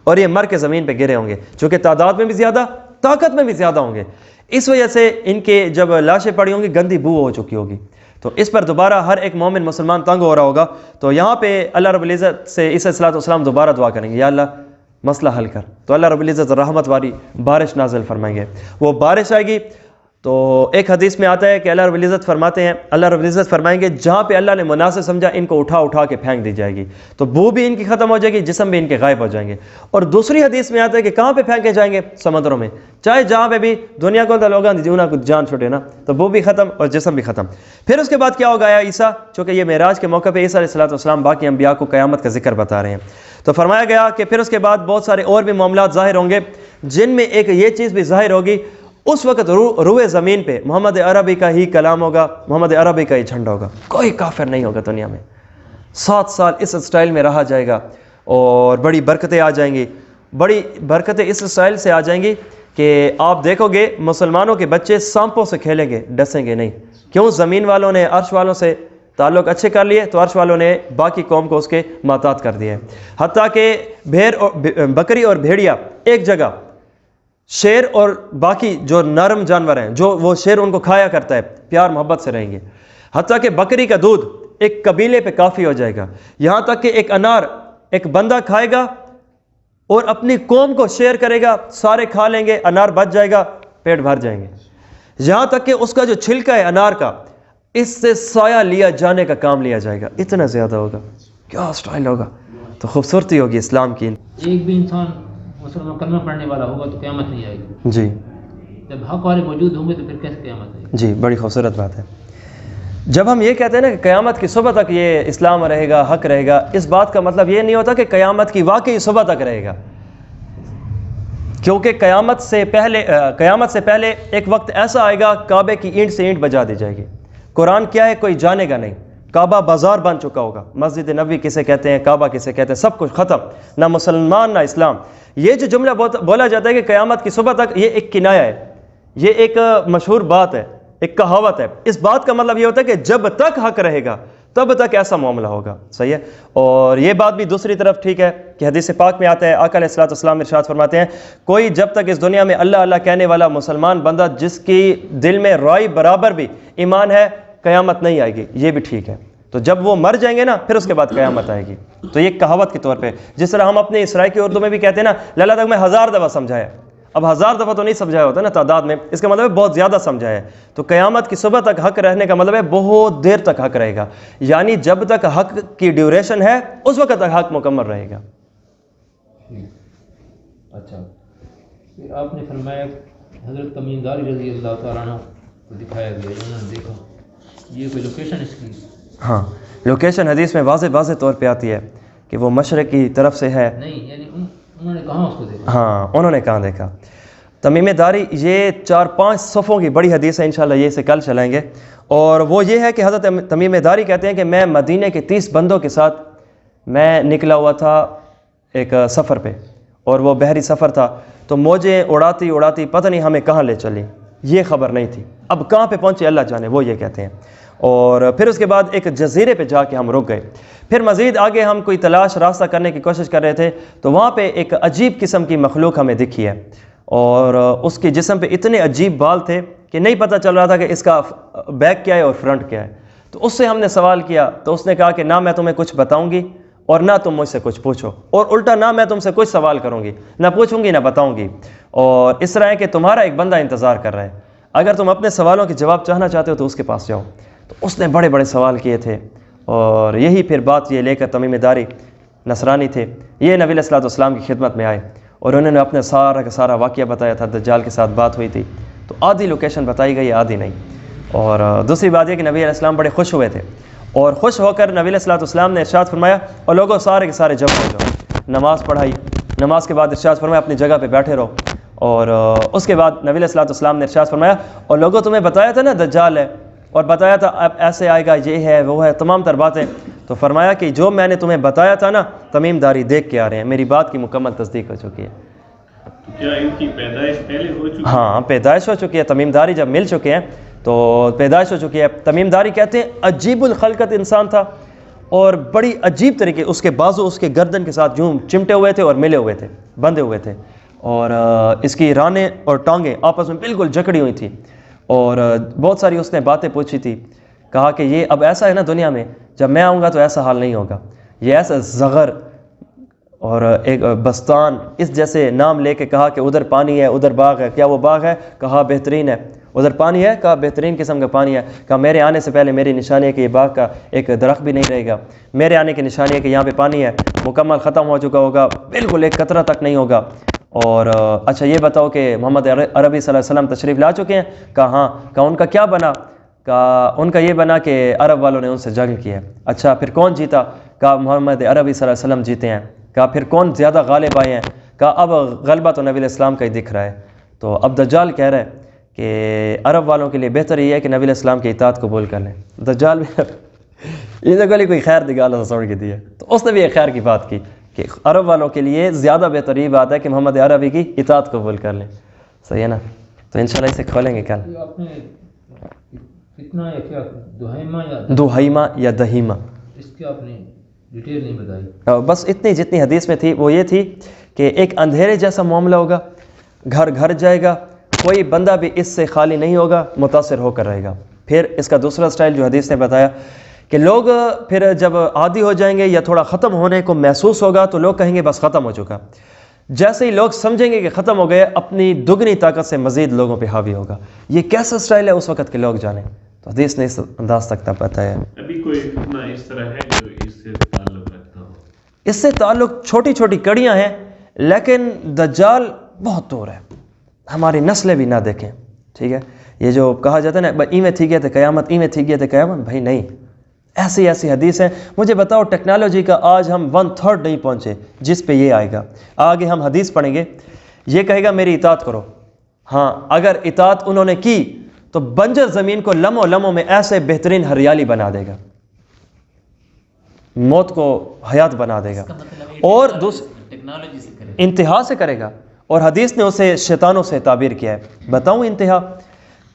اور یہ مر کے زمین پہ گرے ہوں گے، چونکہ تعداد میں بھی زیادہ، طاقت میں بھی زیادہ ہوں گے، اس وجہ سے ان کے جب لاشیں پڑی ہوں گی گندی بو ہو چکی ہوگی، تو اس پر دوبارہ ہر ایک مومن مسلمان تنگ ہو رہا ہوگا۔ تو یہاں پہ اللہ رب العزت سے عیسیٰ علیہ السلام دوبارہ دعا کریں گے، یا اللہ مسئلہ حل کر، تو اللہ رب العزت رحمت والی بارش نازل فرمائیں گے، وہ بارش آئے گی۔ تو ایک حدیث میں آتا ہے کہ اللہ رب العزت فرماتے ہیں، اللہ رب العزت فرمائیں گے جہاں پہ اللہ نے مناسب سمجھا ان کو اٹھا کے پھینک دی جائے گی، تو بو بھی ان کی ختم ہو جائے گی، جسم بھی ان کے غائب ہو جائیں گے۔ اور دوسری حدیث میں آتا ہے کہ کہاں پہ پھینکے جائیں گے؟ سمندروں میں، چاہے جہاں پہ بھی دنیا کو لوگ جیونا کو جان چھوٹے نا، تو بو بھی ختم اور جسم بھی ختم۔ پھر اس کے بعد کیا ہوگا؟ عیسیٰ، چونکہ یہ معراج کے موقع پہ عیسیٰ علیہ السلام باقی انبیاء کو قیامت کا ذکر بتا رہے ہیں، تو فرمایا گیا کہ پھر اس کے بعد بہت سارے اور بھی معاملات ظاہر ہوں گے، جن میں ایک یہ چیز بھی ظاہر ہوگی، اس وقت روئے زمین پہ محمد عربی کا ہی کلام ہوگا، محمد عربی کا ہی جھنڈا ہوگا، کوئی کافر نہیں ہوگا دنیا میں۔ 7 سال اس اسٹائل میں رہا جائے گا، اور بڑی برکتیں آ جائیں گی، بڑی برکتیں اس اسٹائل سے آ جائیں گی کہ آپ دیکھو گے مسلمانوں کے بچے سانپوں سے کھیلیں گے، ڈسیں گے نہیں۔ کیوں؟ زمین والوں نے عرش والوں سے تعلق اچھے کر لیے، تو عرش والوں نے باقی قوم کو اس کے محتاط کر دیا ہے، حتیٰ کہ بکری اور بھیڑیا ایک جگہ، شیر اور باقی جو نرم جانور ہیں، جو وہ شیر ان کو کھایا کرتا ہے، پیار محبت سے رہیں گے، حتیٰ کہ بکری کا دودھ ایک قبیلے پہ کافی ہو جائے گا، یہاں تک کہ ایک انار ایک بندہ کھائے گا اور اپنی قوم کو شیئر کرے گا، سارے کھا لیں گے، انار بچ جائے گا، پیٹ بھر جائیں گے، یہاں تک کہ اس کا جو چھلکا ہے انار کا، اس سے سایہ لیا جانے کا کام لیا جائے گا، اتنا زیادہ ہوگا، کیا سٹائل ہوگا، تو خوبصورتی ہوگی اسلام کی۔ ایک بھی انسان مسلمان کلمہ پڑھنے والا ہوگا تو قیامت نہیں آئے گی، جی جب حق والے موجود ہوں گے تو پھر کیسے قیامت آئے گی؟ جی بڑی خوبصورت بات ہے۔ جب ہم یہ کہتے ہیں نا کہ قیامت کی صبح تک یہ اسلام رہے گا، حق رہے گا، اس بات کا مطلب یہ نہیں ہوتا کہ قیامت کی واقعی صبح تک رہے گا، کیونکہ قیامت سے پہلے ایک وقت ایسا آئے گا کعبے کی اینٹ سے اینٹ بجا دی جائے گی۔ قرآن کیا ہے کوئی جانے گا نہیں، کعبہ بازار بن چکا ہوگا، مسجد نبوی کسے کہتے ہیں، کعبہ کسے کہتے ہیں، سب کچھ ختم، نہ مسلمان نہ اسلام۔ یہ جو جملہ بولا جاتا ہے کہ قیامت کی صبح تک، یہ ایک کنایہ ہے، یہ ایک مشہور بات ہے، ایک کہاوت ہے۔ اس بات کا مطلب یہ ہوتا ہے کہ جب تک حق رہے گا تب تک ایسا معاملہ ہوگا، صحیح ہے۔ اور یہ بات بھی دوسری طرف ٹھیک ہے کہ حدیث پاک میں آتا ہے، آقا علیہ السلام ارشاد فرماتے ہیں، کوئی جب تک اس دنیا میں اللہ اللہ کہنے والا مسلمان بندہ جس کی دل میں رائی برابر بھی ایمان ہے، قیامت نہیں آئے گی، یہ بھی ٹھیک ہے۔ تو جب وہ مر جائیں گے نا، پھر اس کے بعد قیامت آئے گی۔ تو یہ کہاوت کے طور پہ، جس طرح ہم اپنے سرائیکی اردو میں بھی کہتے ہیں نا، للہ تک میں 1000 دفعہ سمجھایا، اب 1000 دفعہ تو نہیں سمجھایا ہوتا نا تعداد میں، اس کا مطلب ہے بہت زیادہ سمجھایا ہے۔ تو قیامت کی صبح تک حق رہنے کا مطلب ہے بہت دیر تک حق رہے گا، یعنی جب تک حق کی ڈیوریشن ہے اس وقت تک حق مکمل رہے گا۔ اچھا، پھر آپ نے فرمایا حضرت تمیم داری رضی اللہ تعالیٰ عنہ کو دکھایا گیا، انہوں نے دیکھا، یہ کوئی لوکیشن اس کی؟ ہاں، لوکیشن حدیث میں واضح طور پہ آتی ہے کہ وہ مشرق کی طرف سے ہے، نہیں یعنی انہوں نے کہاں اس کو دیکھا؟ ہاں، انہوں نے کہاں دیکھا؟ تمیم داری، یہ 4-5 صفوں کی بڑی حدیث ہے، انشاءاللہ یہ سے کل چلائیں گے، اور وہ یہ ہے کہ حضرت تمیم داری کہتے ہیں کہ میں مدینے کے 30 بندوں کے ساتھ میں نکلا ہوا تھا ایک سفر پہ، اور وہ بحری سفر تھا، تو موجیں اڑاتی پتہ نہیں ہمیں کہاں لے چلی، یہ خبر نہیں تھی، اب کہاں پہ پہنچے اللہ جانے، وہ یہ کہتے ہیں۔ اور پھر اس کے بعد ایک جزیرے پہ جا کے ہم رک گئے، پھر مزید آگے ہم کوئی تلاش راستہ کرنے کی کوشش کر رہے تھے، تو وہاں پہ ایک عجیب قسم کی مخلوق ہمیں دکھی ہے، اور اس کے جسم پہ اتنے عجیب بال تھے کہ نہیں پتہ چل رہا تھا کہ اس کا بیک کیا ہے اور فرنٹ کیا ہے۔ تو اس سے ہم نے سوال کیا، تو اس نے کہا کہ نہ میں تمہیں کچھ بتاؤں گی اور نہ تم مجھ سے کچھ پوچھو، اور الٹا نہ میں تم سے کچھ سوال کروں گی، نہ پوچھوں گی نہ بتاؤں گی، اور اس طرح ہے کہ تمہارا ایک بندہ انتظار کر رہا ہے، اگر تم اپنے سوالوں کے جواب چاہنا چاہتے ہو تو اس کے پاس جاؤ۔ تو اس نے بڑے بڑے سوال کیے تھے، اور یہی پھر بات یہ لے کر تمیم داری نصرانی تھے، یہ نبی علیہ الصلوۃ والسلام کی خدمت میں آئے، اور انہوں نے اپنے سارا کا سارا واقعہ بتایا تھا، دجال کے ساتھ بات ہوئی تھی، تو آدھی لوکیشن بتائی گئی، آدھی نہیں۔ اور دوسری بات یہ کہ نبی علیہ السلام بڑے خوش ہوئے تھے، اور خوش ہو کر نبی علیہ الصلوۃ والسلام نے ارشاد فرمایا، اور لوگوں سارے کے سارے جمع ہو جاؤ، نماز پڑھائی، نماز کے بعد ارشاد فرمایا اپنی جگہ پہ بیٹھے رہو، اور اس کے بعد نبی علیہ الصلوۃ والسلام نے ارشاد فرمایا، اور لوگوں تمہیں بتایا تھا نا دجال ہے، اور بتایا تھا اب ایسے آئے گا، یہ ہے وہ ہے، تمام تر باتیں، تو فرمایا کہ جو میں نے تمہیں بتایا تھا نا تمیم داری دیکھ کے آ رہے ہیں، میری بات کی مکمل تصدیق ہو چکی ہے۔ کیا ان کی پیدائش پہلے ہو چکی ہے؟ ہاں پیدائش ہو چکی ہے، تمیم داری جب مل چکے ہیں تو پیدائش ہو چکی ہے۔ تمیم داری کہتے ہیں عجیب الخلقت انسان تھا، اور بڑی عجیب طریقے، اس کے بازو اس کے گردن کے ساتھ یوں چمٹے ہوئے تھے اور ملے ہوئے تھے، بندھے ہوئے تھے، اور اس کی رانیں اور ٹانگیں آپس میں بالکل جکڑی ہوئی تھیں، اور بہت ساری اس نے باتیں پوچھی تھی، کہا کہ یہ اب ایسا ہے نا دنیا میں، جب میں آؤں گا تو ایسا حال نہیں ہوگا، یہ ایسا زغر اور ایک بستان، اس جیسے نام لے کے کہا کہ ادھر پانی ہے ادھر باغ ہے، کیا وہ باغ ہے؟ کہا بہترین ہے۔ ادھر پانی ہے؟ کہا بہترین قسم کا پانی ہے۔ کہا میرے آنے سے پہلے میری نشانی ہے کہ یہ باغ کا ایک درخت بھی نہیں رہے گا، میرے آنے کی نشانی ہے کہ یہاں پہ پانی ہے، مکمل ختم ہو چکا ہوگا، بالکل ایک قطرہ تک نہیں ہوگا۔ اور اچھا یہ بتاؤ کہ محمد عربی صلی اللہ علیہ وسلم تشریف لا چکے ہیں؟ کہا ہاں۔ کہا ان کا کیا بنا؟ کہا ان کا یہ بنا کہ عرب والوں نے ان سے جنگ کی ہے۔ اچھا پھر کون جیتا؟ کہا محمد عربی صلی اللہ علیہ وسلم جیتے ہیں۔ کہا پھر کون زیادہ غالب آئے ہیں؟ کہا اب غلبہ تو نبی علیہ السلام کا ہی دکھ رہا ہے۔ تو اب دجال کہہ رہا ہے کہ عرب والوں کے لیے بہتر یہ ہے کہ نبی علیہ السلام کی اطاعت قبول کر لیں۔ دجال بھی یہ جگہ کوئی خیر نگالا سوڑ کے دی ہے، تو اس نے بھی ایک خیر کی بات کی کہ عرب والوں کے لیے زیادہ بہترین بات ہے کہ محمد عربی کی اطاعت قبول کر لیں۔ صحیح ہے نا؟ تو انشاءاللہ اسے کھولیں گے کل۔ آپ نے کتنا یا کیا دوہیمہ یا دوہیمہ یا دہیمہ، اس کی آپ نے ڈیٹیل نہیں بتائی؟ بس اتنی جتنی حدیث میں تھی وہ یہ تھی کہ ایک اندھیرے جیسا معاملہ ہوگا، گھر گھر جائے گا، کوئی بندہ بھی اس سے خالی نہیں ہوگا، متاثر ہو کر رہے گا۔ پھر اس کا دوسرا سٹائل جو حدیث نے بتایا کہ لوگ پھر جب عادی ہو جائیں گے یا تھوڑا ختم ہونے کو محسوس ہوگا تو لوگ کہیں گے بس ختم ہو چکا، جیسے ہی لوگ سمجھیں گے کہ ختم ہو گئے اپنی دگنی طاقت سے مزید لوگوں پہ حاوی ہوگا۔ یہ کیسا سٹائل ہے اس وقت کے لوگ جانیں، تو حدیث نے اس انداز تک بتایا ہے۔ ابھی کوئی فتنہ اس طرح ہے جو اس سے تعلق رکھتا ہو؟ اس سے تعلق چھوٹی چھوٹی کڑیاں ہیں، لیکن دجال بہت دور ہے، ہماری نسلیں بھی نہ دیکھیں، ٹھیک ہے؟ یہ جو کہا جاتا ہے نا ایویں تھی گئے تھے قیامت، ایویں تھی گئے تھے قیامت، بھائی نہیں، ایسی ایسی حدیث ہیں۔ مجھے بتاؤ ٹیکنالوجی کا آج ہم 1/3 نہیں پہنچے جس پہ یہ آئے گا۔ آگے ہم حدیث پڑھیں گے، یہ کہے گا میری اطاعت کرو، ہاں اگر اطاعت انہوں نے کی تو بنجر زمین کو لمحوں لمحوں میں ایسے بہترین ہریالی بنا دے گا، موت کو حیات بنا دے گا، اور ٹیکنالوجی سے کرے، انتہا سے کرے گا۔ اور حدیث نے اسے شیطانوں سے تعبیر کیا ہے، بتاؤں انتہا،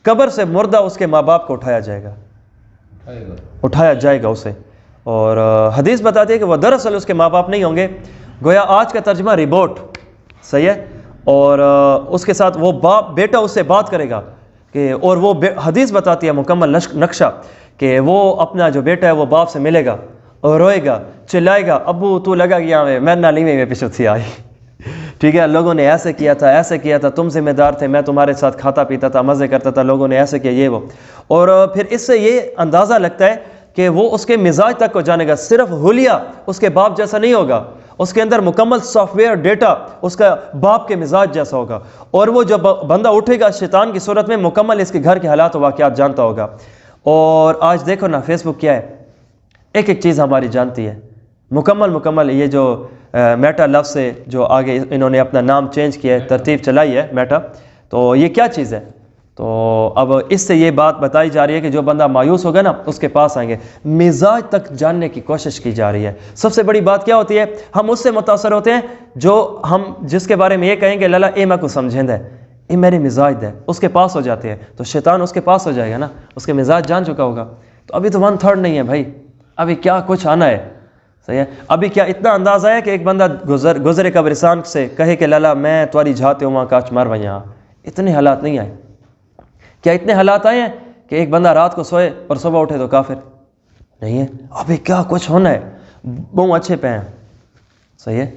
قبر سے مردہ اس کے ماں باپ کو اٹھایا جائے گا، اٹھایا جائے گا اسے، اور حدیث بتاتی ہے کہ وہ دراصل اس کے ماں باپ نہیں ہوں گے، گویا آج کا ترجمہ ریبوٹ، صحیح ہے، اور اس کے ساتھ وہ باپ بیٹا اس سے بات کرے گا کہ، اور وہ حدیث بتاتی ہے مکمل نقشہ کہ وہ اپنا جو بیٹا ہے وہ باپ سے ملے گا اور روئے گا، چلائے گا، ابو تو لگا گیا میں نہ لیویں میں پیچھے تھی آئی، ٹھیک ہے، لوگوں نے ایسے کیا تھا ایسے کیا تھا، تم ذمہ دار تھے، میں تمہارے ساتھ کھاتا پیتا تھا، مزے کرتا تھا، لوگوں نے ایسے کیا، یہ وہ، اور پھر اس سے یہ اندازہ لگتا ہے کہ وہ اس کے مزاج تک کو جانے گا، صرف حلیہ اس کے باپ جیسا نہیں ہوگا، اس کے اندر مکمل سافٹ ویئر ڈیٹا اس کا باپ کے مزاج جیسا ہوگا، اور وہ جب بندہ اٹھے گا شیطان کی صورت میں مکمل اس کے گھر کے حالات و واقعات جانتا ہوگا۔ اور آج دیکھو نا فیس بک کیا ہے، ایک ایک چیز ہماری جانتی ہے، مکمل یہ جو میٹا لفظ سے جو آگے انہوں نے اپنا نام چینج کیا ہے، ترتیب چلائی ہے میٹا، تو یہ کیا چیز ہے؟ تو اب اس سے یہ بات بتائی جا رہی ہے کہ جو بندہ مایوس ہوگا نا اس کے پاس آئیں گے، مزاج تک جاننے کی کوشش کی جا رہی ہے۔ سب سے بڑی بات کیا ہوتی ہے، ہم اس سے متاثر ہوتے ہیں جو ہم جس کے بارے میں یہ کہیں گے لالا اے میں کو سمجھیں دے، اے میری مزاج ہے، اس کے پاس ہو جاتے ہیں، تو شیطان اس کے پاس ہو جائے گا نا، اس کے مزاج جان چکا ہوگا۔ تو ابھی تو 1/3 نہیں ہے بھائی، ابھی کیا کچھ آنا ہے، صحیح ہے، ابھی کیا اتنا اندازہ ہے کہ ایک بندہ گزرے قبرستان سے کہے کہ لالا میں تمہاری جھاتے ہوں وہاں کاچ مار وہاں، اتنے حالات نہیں آئے۔ کیا اتنے حالات آئے ہیں کہ ایک بندہ رات کو سوئے اور صبح اٹھے تو کافر نہیں ہے؟ ابھی کیا کچھ ہونا ہے، بہت اچھے پہ ہیں. صحیح ہے.